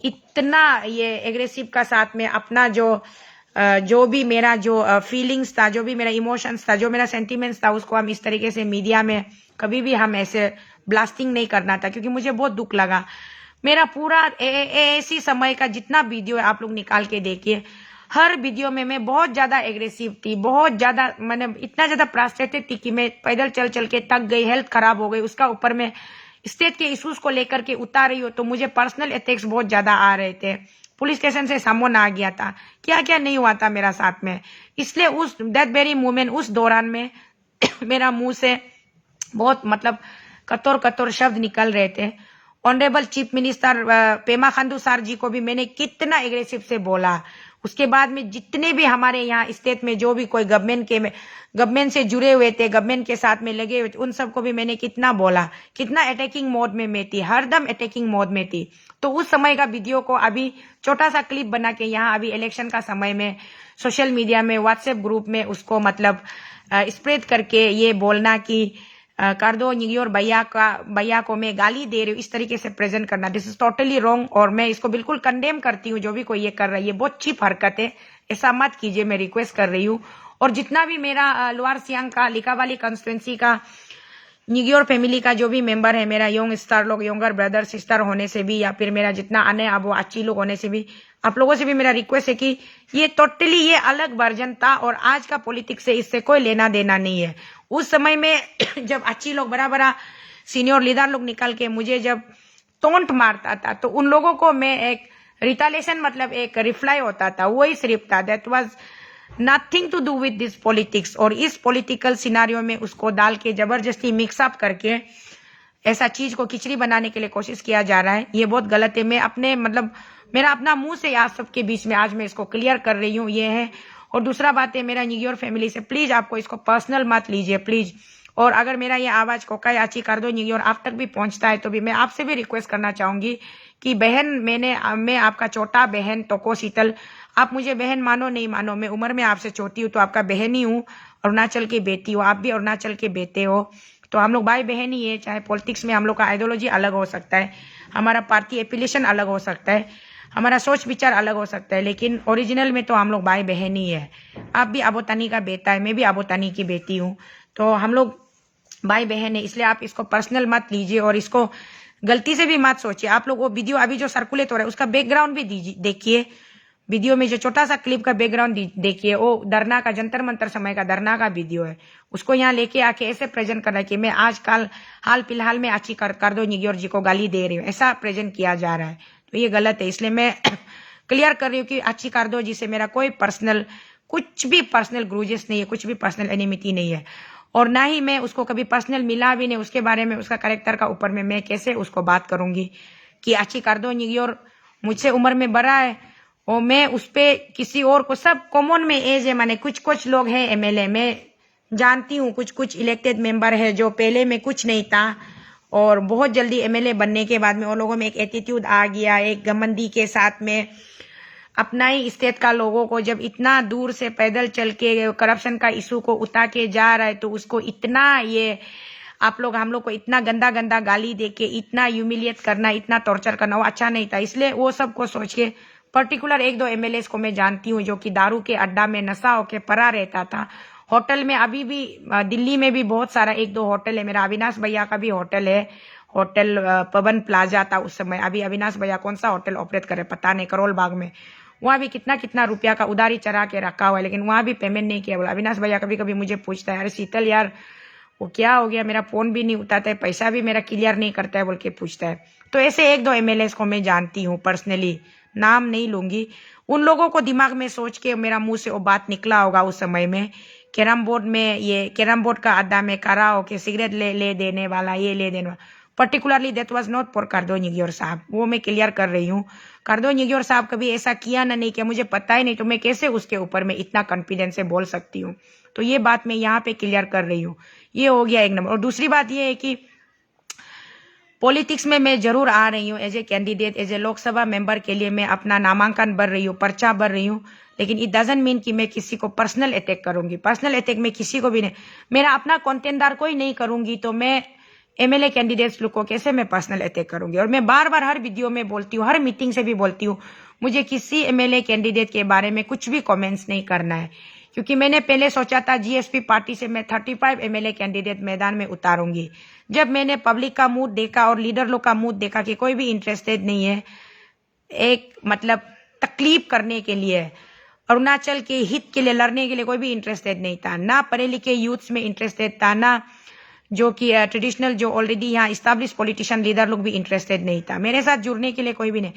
इतना ये एग्रेसिव का साथ में अपना जो भी मेरा जो फीलिंग्स था, जो भी मेरा इमोशंस था, जो मेरा सेंटिमेंट्स था, उसको हम इस तरीके से मीडिया में कभी भी हम ऐसे ब्लास्टिंग नहीं करना था, क्योंकि मुझे बहुत दुख लगा। मेरा पूरा ऐसी समय का जितना वीडियो है आप लोग निकाल के देखिए, हर वीडियो में मैं बहुत ज्यादा एग्रेसिव थी, बहुत ज्यादा मैंने इतना ज्यादा फ्रस्ट्रेटेड थी कि मैं पैदल चल चल के थक गई, हेल्थ खराब हो गई, उसका ऊपर में स्टेट के इश्यूज को लेकर के उतार रही हो तो मुझे पर्सनल अटैक्स बहुत ज्यादा आ रहे थे, पुलिस स्टेशन से समन आ गया था, क्या क्या नहीं हुआ था मेरा साथ में। इसलिए उस दैट वेरी मोमेंट, उस दौरान में मेरा मुंह से बहुत मतलब कतोर कतोर शब्द निकल रहे थे। Honourable chief minister Pema Khandu sir ji को भी मैंने कितना एग्रेसिव से बोला। उसके बाद में जितने भी हमारे यहाँ स्टेट में जो भी कोई गवर्नमेंट से जुड़े हुए थे, गवर्नमेंट के साथ में लगे हुए थे, उन सबको भी मैंने कितना बोला, कितना अटैकिंग मोड में मैं थी, हरदम अटैकिंग मोड में थी। तो उस समय का वीडियो को अभी छोटा सा क्लिप बना के यहाँ अभी इलेक्शन का समय में सोशल मीडिया में व्हाट्सएप ग्रुप में उसको मतलब स्प्रेड करके ये बोलना कि कार्दो निगियोर भैया को मैं गाली दे रही हूँ, इस तरीके से प्रेजेंट करना, दिस इज टोटली रॉन्ग। और मैं इसको बिल्कुल कंडेम करती हूँ, जो भी कोई ये कर रहा है ये बहुत चीप हरकत है, ऐसा मत कीजिए, मैं रिक्वेस्ट कर रही हूँ। और जितना भी मेरा लोअर सियांग का लिकावाली कंस्टिट्यूंसी का निगियोर फैमिली का जो भी मेंबर है, मेरा यंग स्टार लोग, यंगर ब्रदर सिस्टर होने से भी, या फिर मेरा जितना अन्य अबो अच्छी लोग होने से भी, आप लोगों से भी मेरा रिक्वेस्ट है कि ये टोटली ये अलग वर्जन था और आज का पॉलिटिक्स से इससे कोई लेना देना नहीं है। उस समय में जब अच्छी लोग बड़ा बड़ा सीनियर लीडर लोग निकल के मुझे जब टोंट मारता था तो उन लोगों को मैं एक रिटालिएशन मतलब एक रिप्लाई होता था, वही सिर्फ था, that was nothing to do with this politics. और इस पॉलिटिकल सिनारियो में उसको डाल के जबरदस्ती मिक्सअप करके ऐसा चीज को खिचड़ी बनाने के लिए कोशिश किया जा रहा है, ये बहुत गलत है। मैं अपने मतलब मेरा अपना मुंह से आज सबके बीच में आज मैं इसको क्लियर कर रही हूँ, ये है। और दूसरा बात है मेरा निगियोर फैमिली से, प्लीज आपको इसको पर्सनल मत लीजिए प्लीज। और अगर मेरा ये आवाज कोकाई आची कर दो निगियोर आप तक भी पहुंचता है तो भी मैं आपसे भी रिक्वेस्ट करना चाहूंगी कि बहन, मैं आपका छोटा बहन तोको शीतल, आप मुझे बहन मानो नहीं मानो, मैं उम्र में आपसे छोटी हूँ तो आपका बहन ही हूँ, अरुणाचल की बेटी हो, आप भी अरुणाचल के बेटे हो, तो हम लोग भाई बहन ही है। चाहे पॉलिटिक्स में हम लोग का आइडियोलॉजी अलग हो सकता है, हमारा पार्टी एफिलिएशन अलग हो सकता है, हमारा सोच विचार अलग हो सकता है, लेकिन ओरिजिनल में तो हम लोग भाई बहन ही है। आप भी अबोतानी का बेटा है, मैं भी अबोतानी की बेटी हूँ, तो हम लोग भाई बहन है। इसलिए आप इसको पर्सनल मत लीजिए और इसको गलती से भी मत सोचिए। आप लोग वो वीडियो अभी जो सर्कुलेट हो रहा है उसका बैकग्राउंड भी देखिए, वीडियो में जो छोटा सा क्लिप का बैकग्राउंड देखिए, वो धरना का, जंतर मंतर समय का धरना का वीडियो है। उसको यहाँ लेके आके ऐसे प्रेजेंट कर रहा है कि मैं आजकल हाल फिलहाल में अच्छी कर दो निगियोर जी को गाली दे रही हूँ, ऐसा प्रेजेंट किया जा रहा है, तो ये गलत है। इसलिए मैं क्लियर कर रही हूँ कि अच्छी कर दो जी से मेरा कोई पर्सनल कुछ भी पर्सनल ग्रूजेस नहीं है, कुछ भी पर्सनल एनिमिटी नहीं है, और ना ही मैं उसको कभी पर्सनल मिला भी नहीं। उसके बारे में, उसका कैरेक्टर का ऊपर में मैं कैसे उसको बात करूंगी कि अच्छी कर दो निगियोर मुझसे उम्र में बड़ा है और मैं उस पे किसी और को, सब कॉमन में एज है, माने कुछ कुछ लोग हैं एमएलए, मैं जानती हूँ कुछ इलेक्टेड मेंबर है जो पहले में कुछ नहीं था और बहुत जल्दी एमएलए बनने के बाद में उन लोगों में एक एटीट्यूड आ गया, एक घमंडी के साथ में अपना ही स्टेट का लोगों को जब इतना दूर से पैदल चल के करप्शन का इशू को उठा के जा रहा है तो उसको इतना ये आप लोग हम लोग को इतना गंदा गंदा गाली दे के इतना ह्यूमिलिएट करना, इतना टॉर्चर करना वो अच्छा नहीं था। इसलिए वो सब को सोच के पर्टिकुलर एक दो एमएलए को मैं जानती हूँ जो कि दारू के अड्डा में नशा होके पड़ा रहता था। होटल में अभी भी दिल्ली में भी बहुत सारा एक दो होटल है, मेरा अविनाश भैया का भी होटल है, होटल पवन प्लाजा था उस समय। अभी अविनाश भैया कौन सा होटल ऑपरेट करे पता नहीं, करोल बाग में, वहां भी कितना कितना रुपया का उधारी चढ़ा के रखा हुआ है, लेकिन वहां भी पेमेंट नहीं किया। बोला अविनाश भैया कभी कभी मुझे पूछता है, अरे शीतल यार वो क्या हो गया, मेरा फोन भी नहीं उठाता है, पैसा भी मेरा क्लियर नहीं करता है बोल के पूछता है। तो ऐसे एक दो एमएलए को मैं जानती हूँ पर्सनली, नाम नहीं लूंगी। उन लोगों को दिमाग में सोच के मेरा मुंह से वो बात निकला होगा उस समय में, कैरम बोर्ड में, ये कैरम बोर्ड का अड्डा में खड़ा होके सिगरेट ले देने वाला, ये ले देने वाला। Particularly that was not for Kardo Nyigyor साहब, वो मैं क्लियर कर रही हूँ। कार्दो निगियोर साहब कभी ऐसा किया ना नहीं किया मुझे पता ही नहीं, तो मैं कैसे उसके ऊपर में इतना कॉन्फिडेंस से बोल सकती हूँ। तो ये बात मैं यहाँ पे क्लियर कर रही हूँ। ये हो गया एक नंबर। और दूसरी बात ये है कि पॉलिटिक्स में मैं जरूर आ रही हूँ as a candidate, as a Lok Sabha member के लिए मैं अपना नामांकन भर रही हूँ, पर्चा भर रही हूँ, लेकिन इट डजंट मीन कि मैं किसी को पर्सनल अटैक करूंगी। पर्सनल अटैक में किसी को भी नहीं, मेरा अपना कॉन्टेंडर कोई नहीं करूंगी, तो मैं एमएलए कैंडिडेट्स लोग को कैसे मैं पर्सनल अटैक करूंगी। और मैं बार बार हर वीडियो में बोलती हूँ, हर मीटिंग से भी बोलती हूँ, मुझे किसी एमएलए कैंडिडेट के बारे में कुछ भी कमेंट्स नहीं करना है, क्योंकि मैंने पहले सोचा था जीएसपी पार्टी से मैं 35 एमएलए कैंडिडेट मैदान में उतारूंगी। जब मैंने पब्लिक का मूड देखा और लीडर लोग का मूड देखा कि कोई भी इंटरेस्टेड नहीं है, एक मतलब तकलीफ करने के लिए, अरुणाचल के हित के लिए लड़ने के लिए कोई भी इंटरेस्टेड नहीं था। ना पढ़े लिखे यूथ्स में इंटरेस्टेड था, ना जो कि ट्रेडिशनल जो ऑलरेडी यहाँ इस्टेब्लिश पॉलिटिशियन लीडर लोग भी इंटरेस्टेड नहीं था। मेरे साथ जुड़ने के लिए कोई भी नहीं।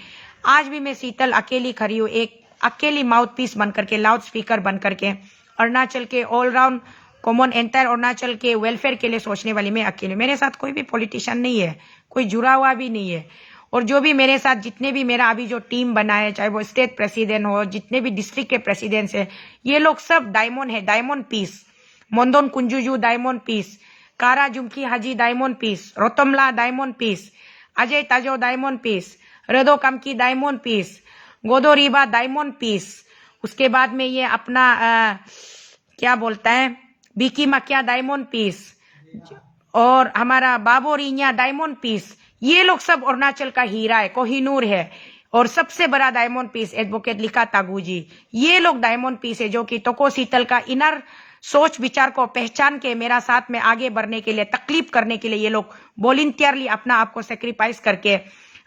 आज भी मैं शीतल अकेली खड़ी हूँ, एक अकेली माउथ पीस बन करके, लाउड स्पीकर बन करके, अरुणाचल के ऑलराउंड कॉमन एंटायर अरुणाचल के वेलफेयर के लिए सोचने वाली मैं अकेली। मेरे साथ कोई भी पॉलिटिशियन नहीं है, कोई जुड़ा हुआ भी नहीं है। और जो भी मेरे साथ जितने भी मेरा अभी जो टीम बना है, चाहे वो स्टेट प्रेसिडेंट हो, जितने भी डिस्ट्रिक्ट के प्रेसिडेंट्स है, ये लोग सब डायमंड है, डायमंड पीस। मोंदोन कुंजुजू डायमंड पीस, कारा जुमकी हाजी डायमंड पीस, रोतमला diamond piece, Ajay Tajo diamond piece, रदो कमकी डायमंड पीस, गोदो रीबा डायमंड पीस। उसके बाद में ये अपना क्या बोलता है, बीकी मकिया डायमंड पीस, और हमारा बाबोरिया डायमंड पीस। ये लोग सब अरुणाचल का हीरा है, कोहिनूर है। और सबसे बड़ा डायमंड पीस एडवोकेट लिखा तागूजी, ये लोग डायमंड पीस है, जो कि तोको शीतल का इनर सोच विचार को पहचान के मेरा साथ में आगे बढ़ने के लिए, तकलीफ करने के लिए ये लोग वॉलंटियरली अपना आप को सेक्रीफाइस करके,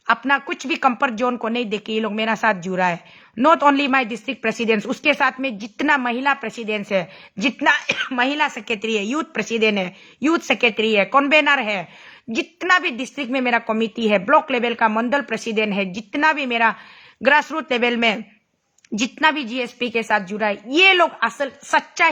अपना कुछ भी कंफर्ट जोन को नहीं देख के ये लोग मेरा साथ जुड़ा है। Not only my district presidents, उसके साथ में जितना महिला प्रेसिडेंट्स है, जितना महिला सेक्रेटरी है, यूथ प्रेसिडेंट है, यूथ सेक्रेटरी है, कन्वेनर है, जितना भी डिस्ट्रिक्ट में मेरा कमिटी है, ब्लॉक लेवल का मंडल प्रेसिडेंट है, जितना भी मेरा ग्रास रूट लेवल में जितना भी जीएसपी के साथ जुड़ा है, ये लोग असल सच्चा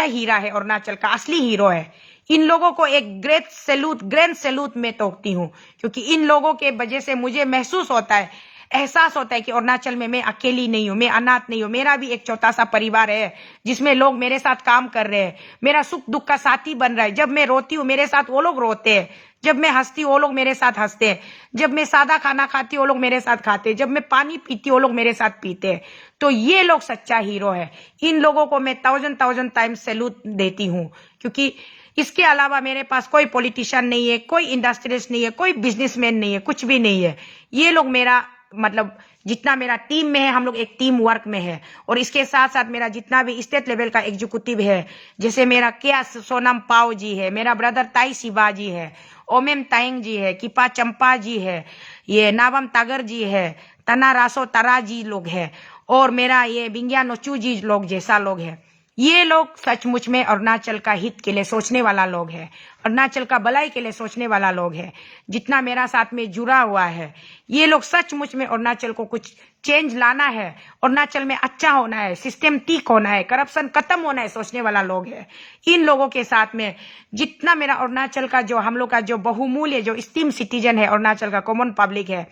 हीरा है, अरुणाचल का असली हीरो है। इन लोगों को एक ग्रैंड सैल्यूट मैं तोड़ती हूँ, क्योंकि इन लोगों के वजह से मुझे महसूस होता है, एहसास होता है कि अरुणाचल में मैं अकेली नहीं हूँ, मैं अनाथ नहीं हूँ। मेरा भी एक छोटा सा परिवार है जिसमें लोग मेरे साथ काम कर रहे हैं, मेरा सुख दुख का साथी बन रहा है। जब मैं रोती हूँ मेरे साथ वो लोग रोते हैं, जब मैं हंसती हूँ वो लोग मेरे साथ हंसते हैं, जब मैं सादा खाना खाती हूँ वो लोग मेरे साथ खाते हैं, जब मैं पानी पीती हूँ वो लोग मेरे साथ पीते हैं। तो ये लोग सच्चा हीरो है। इन लोगों को मैं 1000 टाइम्स सैल्यूट देती हूँ, क्योंकि इसके अलावा मेरे पास कोई पॉलिटिशियन नहीं है, कोई इंडस्ट्रियलिस्ट नहीं है, कोई बिजनेसमैन नहीं है, कुछ भी नहीं है। ये लोग मेरा मतलब जितना मेरा टीम में है, हम लोग एक टीम वर्क में है। और इसके साथ साथ मेरा जितना भी स्टेट लेवल का एग्जीक्यूटिव है, जैसे मेरा क्या सोनम पाओ जी है, मेरा ब्रदर ताई शिवा जी है, ओमेम ताइंग जी है, किपा चंपा जी है, ये नावम तागर जी है, तना रासो तरा जी लोग है, और मेरा ये बिंगिया नोचू जी लोग जैसा लोग है। ये लोग सचमुच में अरुणाचल का हित के लिए सोचने वाला लोग है, अरुणाचल का भलाई के लिए सोचने वाला लोग है। जितना मेरा साथ में जुड़ा हुआ है, ये लोग सचमुच में अरुणाचल को कुछ चेंज लाना है, अरुणाचल में अच्छा होना है, सिस्टम ठीक होना है, करप्शन खत्म होना है, सोचने वाला लोग है। इन लोगों के साथ में जितना मेरा अरुणाचल का जो हम लोग का जो बहुमूल्य जो स्टीम सिटीजन है, अरुणाचल का कॉमन पब्लिक है,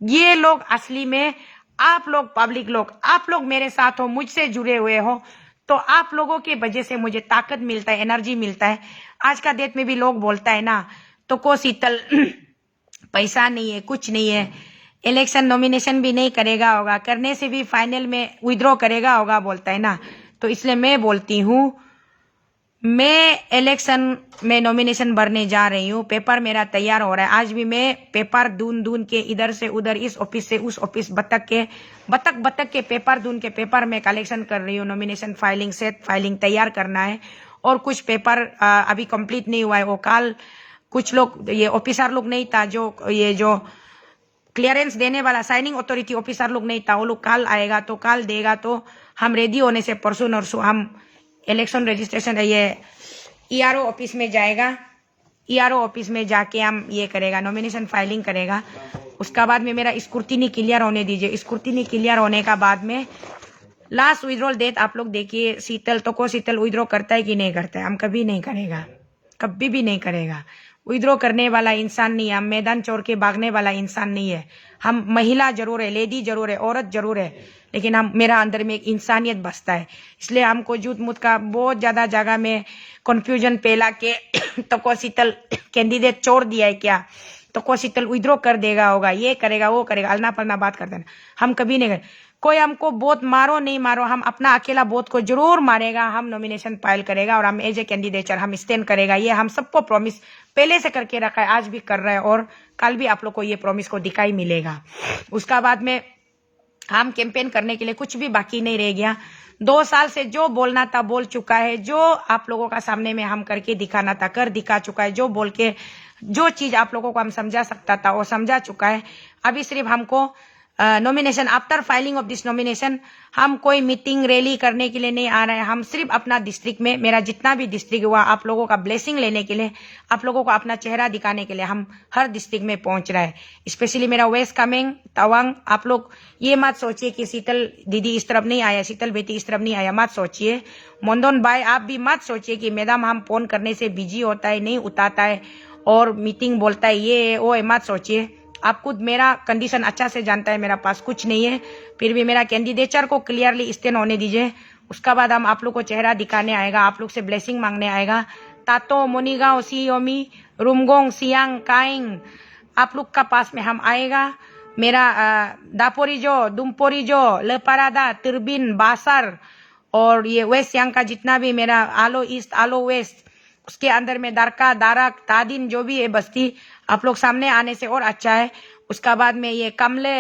ये लोग असली में आप लोग पब्लिक लोग, आप लोग मेरे साथ हो, मुझसे जुड़े हुए हो, तो आप लोगों की वजह से मुझे ताकत मिलता है, एनर्जी मिलता है। आज का डेट में भी लोग बोलता है ना, तो को शीतल पैसा नहीं है, कुछ नहीं है, इलेक्शन नॉमिनेशन भी नहीं करेगा होगा, करने से भी फाइनल में विड्रॉ करेगा होगा, बोलता है ना। तो इसलिए मैं बोलती हूँ, मैं इलेक्शन में नॉमिनेशन भरने जा रही हूँ। पेपर मेरा तैयार हो रहा है। आज भी मैं पेपर ढूंढ के इधर से उधर, इस ऑफिस से उस ऑफिस, बतक के पेपर ढूंढ के पेपर में कलेक्शन कर रही हूँ। नॉमिनेशन फाइलिंग, सेट फाइलिंग तैयार करना है, और कुछ पेपर अभी कंप्लीट नहीं हुआ है। वो कल कुछ लोग, ये ऑफिसर लोग नहीं था, जो ये जो क्लियरेंस देने वाला साइनिंग अथॉरिटी ऑफिसर लोग नहीं था, वो लोग कल आएगा, तो कल देगा, तो हम रेडी होने से परसों नरसों हम इलेक्शन रजिस्ट्रेशन ये ईआरओ ऑफिस में जाएगा। ईआरओ ऑफिस में जाके हम ये करेगा, नॉमिनेशन फाइलिंग करेगा। उसका बाद में मेरा स्क्रूटिनी क्लियर होने दीजिए। स्क्रूटिनी क्लियर होने का बाद में लास्ट विड्रॉल डेट आप लोग देखिए। शीतल तो को शीतल विड्रॉ करता है कि नहीं करता है? हम कभी नहीं करेगा, कभी भी नहीं करेगा। विड्रॉ करने वाला इंसान नहीं है, हम मैदान छोड़ के भागने वाला इंसान नहीं है। हम महिला जरूर है, लेडी जरूर है, औरत जरूर है, लेकिन हम मेरा अंदर में एक इंसानियत बसता है। इसलिए हमको झूठ मूठ का बहुत ज्यादा जगह में कंफ्यूजन फैला के तो को शीतल कैंडिडेट छोड़ दिया है क्या, तो को शीतल विद्रोह कर देगा, होगा ये करेगा वो करेगा, अलना पलना बात करते हैं। हम कभी नहीं करें। कोई हमको वोट मारो नहीं मारो, हम अपना अकेला वोट को जरूर मारेगा, हम नॉमिनेशन फाइल करेगा और हम एज ए कैंडिडेचर हम स्टैंड करेगा। ये हम सबको प्रॉमिस पहले से करके रखा है, आज भी कर रहा है और कल भी आप लोग को ये प्रॉमिस को दिखाई मिलेगा। उसका बाद में हम कैंपेन करने के लिए कुछ भी बाकी नहीं रह गया। 2 साल से जो बोलना था बोल चुका है, जो आप लोगों का सामने में हम करके दिखाना था कर दिखा चुका है, जो बोल के जो चीज आप लोगों को हम समझा सकता था वो समझा चुका है। अभी सिर्फ हमको nomination, after filing of this nomination हम कोई मीटिंग रैली करने के लिए नहीं आ रहे हैं। हम सिर्फ अपना डिस्ट्रिक्ट में, मेरा जितना भी डिस्ट्रिक्ट हुआ, आप लोगों का ब्लेसिंग लेने के लिए, आप लोगों को अपना चेहरा दिखाने के लिए हम हर डिस्ट्रिक्ट में पहुंच रहे हैं। स्पेशली मेरा वेस्ट कामेंग, तवांग, आप लोग ये मत सोचिए कि शीतल दीदी इस तरफ नहीं आया, शीतल बेटी इस तरफ नहीं आया, मत सोचिए। मोंदोन भाई आप भी मत सोचिए कि मैडम हम फोन करने से बिजी होता है, नहीं उठाता है और मीटिंग बोलता है ये वो, मत सोचिए। आप खुद मेरा कंडीशन अच्छा से जानता है, मेरा पास कुछ नहीं है, फिर भी मेरा कैंडिडेचर को क्लियरली स्टैंड होने दीजिए। उसका बाद हम आप लोग को चेहरा दिखाने आएगा, आप लोग से ब्लेसिंग मांगने आएगा। तातो, मोनीगांव, सियोमी, रुमगोंग, सियांग, काइंग, आप लोग का पास में हम आएगा। मेरा दापोरिजो, दुमपोरिजो, लेपारादा, तिरबिन, बासर और ये वेस्ट सियांग का जितना भी मेरा आलो ईस्ट, आलो वेस्ट, उसके अंदर में दरका, दारक, तादिन जो भी है बस्ती, आप लोग सामने आने से और अच्छा है। उसका बाद में ये कमले,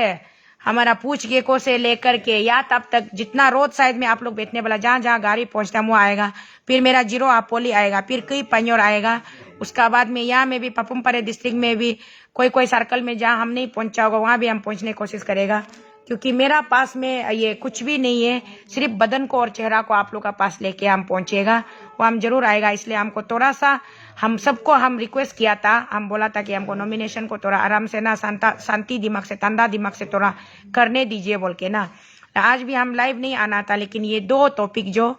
हमारा पूछ गेको से लेकर के या तब तक जितना रोड साइड में आप लोग बैठने वाला, जहाँ जहाँ गाड़ी पहुंचता है वो आएगा। फिर मेरा जीरो अपोली आएगा, फिर कई पंयोर आएगा। उसका बाद में यहाँ में भी पपुमपरे डिस्ट्रिक्ट में भी कोई सर्कल में जहाँ हम नहीं पहुंचा होगा वहां भी हम पहुंचने की कोशिश करेगा। क्योंकि मेरा पास में ये कुछ भी नहीं है, सिर्फ बदन को और चेहरा को आप लोग का पास लेके हम पहुंचेगा, वो हम जरूर आएगा। इसलिए हमको थोड़ा सा, हम सबको हम रिक्वेस्ट किया था, हम बोला था कि हमको नॉमिनेशन को थोड़ा आराम से ना, शांति दिमाग से, ठंडा दिमाग से थोड़ा करने दीजिए बोल के ना। आज भी हम लाइव नहीं आना था, लेकिन ये 2 टॉपिक जो,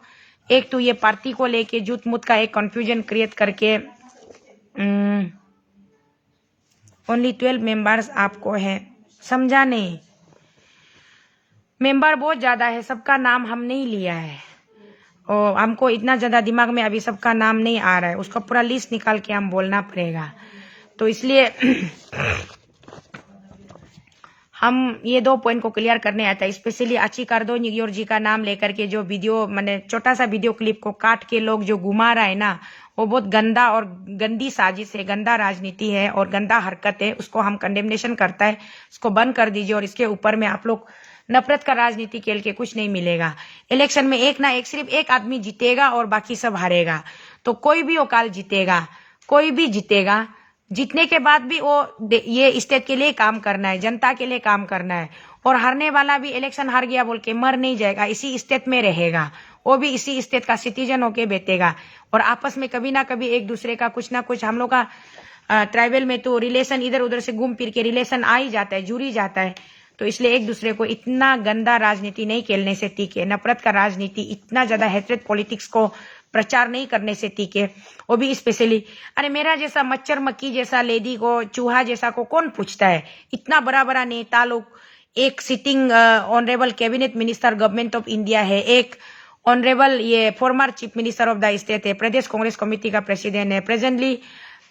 एक तो ये पार्टी को लेके झूठ मूठ का एक कंफ्यूजन क्रिएट करके, ओनली 12 मेंबर्स आपको है, समझा नहीं, मेंबर बहुत ज्यादा है, सबका नाम हम नहीं लिया है और हमको इतना ज्यादा दिमाग में अभी सबका नाम नहीं आ रहा है, उसका पूरा लिस्ट निकाल के हम बोलना पड़ेगा। तो इसलिए हम ये 2 पॉइंट को क्लियर करने आता है। स्पेशली अच्छी कार्दो निगियोर जी का नाम लेकर के जो वीडियो, मैंने छोटा सा वीडियो क्लिप को काट के लोग जो घुमा रहा है ना, वो बहुत गंदा और गंदी साजिश है, गंदा राजनीति है और गंदा हरकत है। उसको हम कंडेमनेशन करता है, उसको बंद कर दीजिए। और इसके ऊपर में आप लोग नफरत का राजनीति खेल के कुछ नहीं मिलेगा। इलेक्शन में एक ना एक, सिर्फ एक आदमी जीतेगा और बाकी सब हारेगा। तो कोई भी औकाल जीतेगा, कोई भी जीतेगा, जीतने के बाद भी वो ये स्टेट के लिए काम करना है, जनता के लिए काम करना है। और हारने वाला भी इलेक्शन हार गया बोल के मर नहीं जाएगा, इसी स्टेट में रहेगा, वो भी इसी स्टेट का सिटीजन होके बैठेगा। और आपस में कभी ना कभी एक दूसरे का कुछ ना कुछ, हम लोग का ट्राइबल में तो रिलेशन इधर उधर से घूम फिर के रिलेशन आ ही जाता है, जुड़ ही जाता है। तो इसलिए एक दूसरे को इतना गंदा राजनीति नहीं खेलने से टीके, नफरत का राजनीति, इतना ज्यादा हेट्रेड पॉलिटिक्स को प्रचार नहीं करने से टीके। वो भी स्पेशली, अरे मेरा जैसा मच्छर मक्खी जैसा लेडी को, चूहा जैसा को कौन पूछता है? इतना बड़ा बड़ा नेता लोग, एक sitting honourable cabinet minister government of India है, एक ऑनरेबल ये farmer chief minister of the state है, प्रदेश कांग्रेस कमेटी का प्रेसिडेंट है, प्रेजेंटली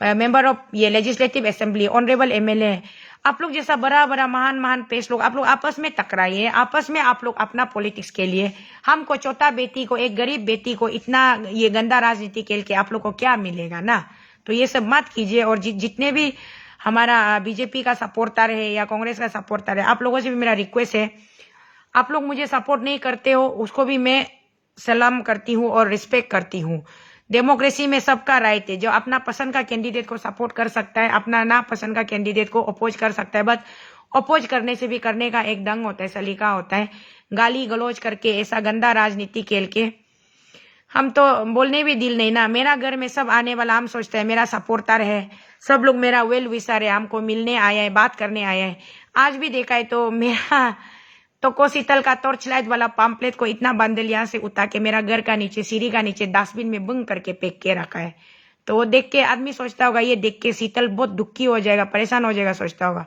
मेंबर ऑफ ये लेजिस्लेटिव असेंबली, ऑनरेबल एमएलए है। आप लोग जैसा बड़ा बड़ा महान महान पेश लोग, आप लोग आपस में टकराइए, आपस में आप लोग अपना पॉलिटिक्स के लिए। हमको छोटा बेटी को, एक गरीब बेटी को इतना ये गंदा राजनीति खेल के आप लोग को क्या मिलेगा ना। तो ये सब मत कीजिए। और जितने भी हमारा बीजेपी का सपोर्टर है या कांग्रेस का सपोर्टर है, आप लोगों से भी मेरा रिक्वेस्ट है, आप लोग मुझे सपोर्ट नहीं करते हो, उसको भी मैं सलाम करती हूँ और रिस्पेक्ट करती हूँ। डेमोक्रेसी में सबका राइट है, जो अपना पसंद का कैंडिडेट को सपोर्ट कर सकता है, अपना ना पसंद का कैंडिडेट को अपोज कर सकता है। बट अपोज करने से भी करने का एक ढंग होता है, सलीका होता है। गाली गलौज करके ऐसा गंदा राजनीति खेल के हम तो बोलने भी दिल नहीं ना। मेरा घर में सब आने वाला, हम सोचते हैं मेरा सपोर्टर है, सब लोग मेरा वेल विशर है, हमको मिलने आया है, बात करने आया है। आज भी देखा है तो मेरा तो कोसीतल का टॉर्च लाइट वाला पम्पलेट को इतना बंडल यहाँ से उतार के मेरा घर का नीचे, सीढ़ी का नीचे डस्टबिन में बंद करके फेंक के रखा है। तो वो देख के आदमी सोचता होगा, ये देख के शीतल बहुत दुखी हो जाएगा, परेशान हो जाएगा, सोचता होगा।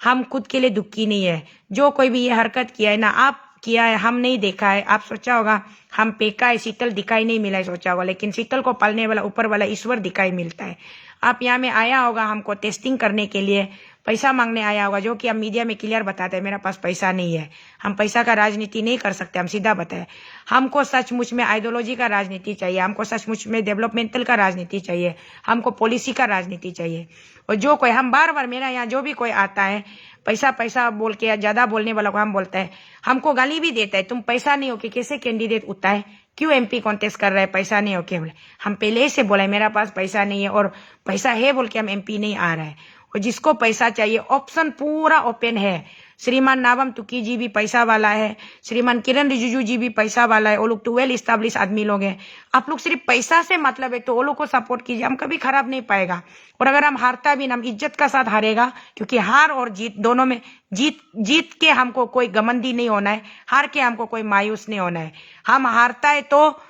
हम खुद के लिए दुखी नहीं है। जो कोई भी ये हरकत किया है ना, आप किया है, हम नहीं देखा है। आप सोचा होगा हम फेंका है, शीतल दिखाई नहीं मिला है, सोचा होगा। लेकिन शीतल को पालने वाला ऊपर वाला ईश्वर दिखाई मिलता है। आप यहाँ में आया होगा हमको टेस्टिंग करने के लिए, पैसा मांगने आया होगा, जो कि हम मीडिया में क्लियर बताते हैं मेरा पास पैसा नहीं है। हम पैसा का राजनीति नहीं कर सकते, हम सीधा बताए। हमको सचमुच में आइडियोलॉजी का राजनीति चाहिए, हमको सचमुच में डेवलपमेंटल का राजनीति चाहिए, हमको पॉलिसी का राजनीति चाहिए। और जो कोई हम बार बार मेरा यहाँ जो भी कोई आता है पैसा पैसा बोल के या ज्यादा बोलने वाला को हम बोलते हैं, हमको गाली भी देता है, तुम पैसा नहीं हो कि कैसे कैंडिडेट उठता है, क्यों एमपी कॉन्टेस्ट कर रहा है, पैसा नहीं हो के बोले। हम पहले से बोला मेरा पास पैसा नहीं है और पैसा है बोल के हम एमपी नहीं आ रहा है। और जिसको पैसा चाहिए ऑप्शन पूरा ओपन है। श्रीमान नाबम तुकी जी भी पैसा वाला है, श्रीमान किरण रिजिजू जी भी पैसा वाला है, वो लोग तो वेल इस्टेब्लिश आदमी लोग हैं। आप लोग सिर्फ पैसा से मतलब है तो वो लोग को सपोर्ट कीजिए, हम कभी खराब नहीं पाएगा। और अगर हम हारता भी हम इज्जत का साथ हारेगा, क्योंकि हार और जीत दोनों में जीत के हमको कोई घमंडी नहीं होना है, हार के हमको कोई मायूस नहीं होना है। हम हारता है तो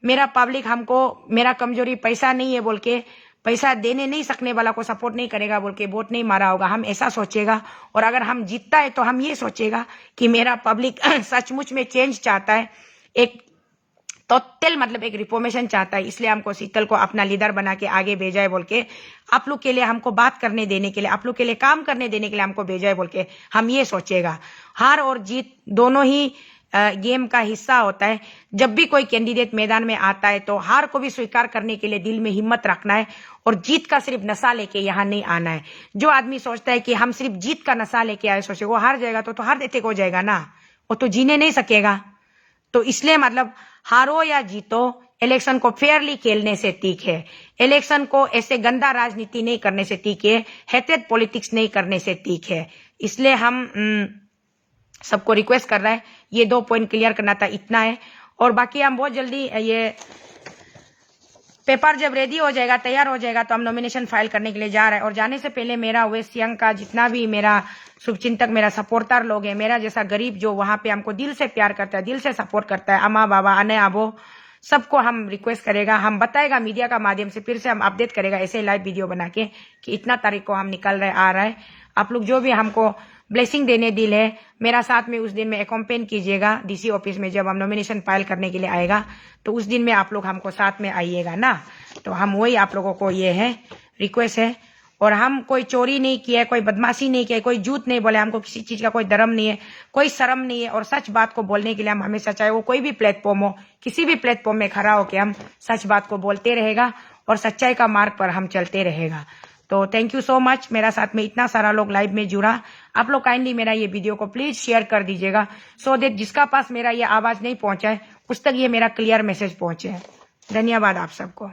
मेरा पब्लिक हमको मेरा कमजोरी पैसा नहीं है बोल के, पैसा देने नहीं सकने वाला को सपोर्ट नहीं करेगा बोल के वोट नहीं मारा होगा, हम ऐसा सोचेगा। और अगर हम जीतता है तो हम ये सोचेगा कि मेरा पब्लिक सचमुच में चेंज चाहता है, एक टोटल मतलब एक रिफॉर्मेशन चाहता है, इसलिए हमको शीतल को अपना लीडर बना के आगे भेजा है बोल के, आप लोग के लिए हमको बात करने देने के लिए, आप लोग के लिए काम करने देने के लिए हमको भेजा है बोल के हम ये सोचेगा। हार और जीत दोनों ही गेम का हिस्सा होता है। जब भी कोई कैंडिडेट मैदान में आता है तो हार को भी स्वीकार करने के लिए दिल में हिम्मत रखना है और जीत का सिर्फ नशा लेके यहाँ नहीं आना है। जो आदमी सोचता है कि हम सिर्फ जीत का नशा लेके आए, सोचे वो हार जाएगा तो हार देते हो जाएगा ना, वो तो जीने नहीं सकेगा। तो इसलिए मतलब हारो या जीतो, इलेक्शन को फेयरली खेलने से ठीक है, इलेक्शन को ऐसे गंदा राजनीति नहीं करने से ठीक है, हेटेड पॉलिटिक्स नहीं करने से ठीक है। इसलिए हम सबको रिक्वेस्ट कर रहा है, ये 2 पॉइंट क्लियर करना था, इतना है। और बाकी हम बहुत जल्दी ये पेपर जब रेडी हो जाएगा, तैयार हो जाएगा, तो हम नॉमिनेशन फाइल करने के लिए जा रहे हैं। और जाने से पहले मेरा वेस्ट सियांग का जितना भी मेरा शुभचिंतक, मेरा सपोर्टर लोग हैं, मेरा जैसा गरीब जो वहां पे हमको दिल से प्यार करता है, दिल से सपोर्ट करता है, अम्मा बाबा अने आबो सबको हम रिक्वेस्ट करेगा, हम बताएगा मीडिया का माध्यम से, फिर से हम अपडेट करेगा ऐसे लाइव वीडियो बना के कि इतना तारीख को हम निकल रहे आ रहा है। आप लोग जो भी हमको ब्लेसिंग देने दिल है, मेरा साथ में उस दिन में एकम्पेन कीजिएगा डीसी ऑफिस में, जब हम नॉमिनेशन फाइल करने के लिए आएगा तो उस दिन में आप लोग हमको साथ में आइएगा ना। तो हम वही आप लोगों को ये है रिक्वेस्ट है। और हम कोई चोरी नहीं किया है, कोई बदमाशी नहीं किया है, कोई झूठ नहीं बोले, हमको किसी चीज का कोई धर्म नहीं है, कोई शर्म नहीं है। और सच बात को बोलने के लिए हम हमेशा, चाहे वो कोई भी प्लेटफॉर्म हो, किसी भी प्लेटफॉर्म में खड़ा होकर हम सच बात को बोलते रहेगा और सच्चाई का मार्ग पर हम चलते रहेगा। तो थैंक यू सो मच, मेरा साथ में इतना सारा लोग लाइव में जुड़ा। आप लोग काइंडली मेरा ये वीडियो को प्लीज शेयर कर दीजिएगा, सो दैट जिसका पास मेरा ये आवाज नहीं पहुंचा है उस तक ये मेरा क्लियर मैसेज पहुंचे। धन्यवाद आप सबको।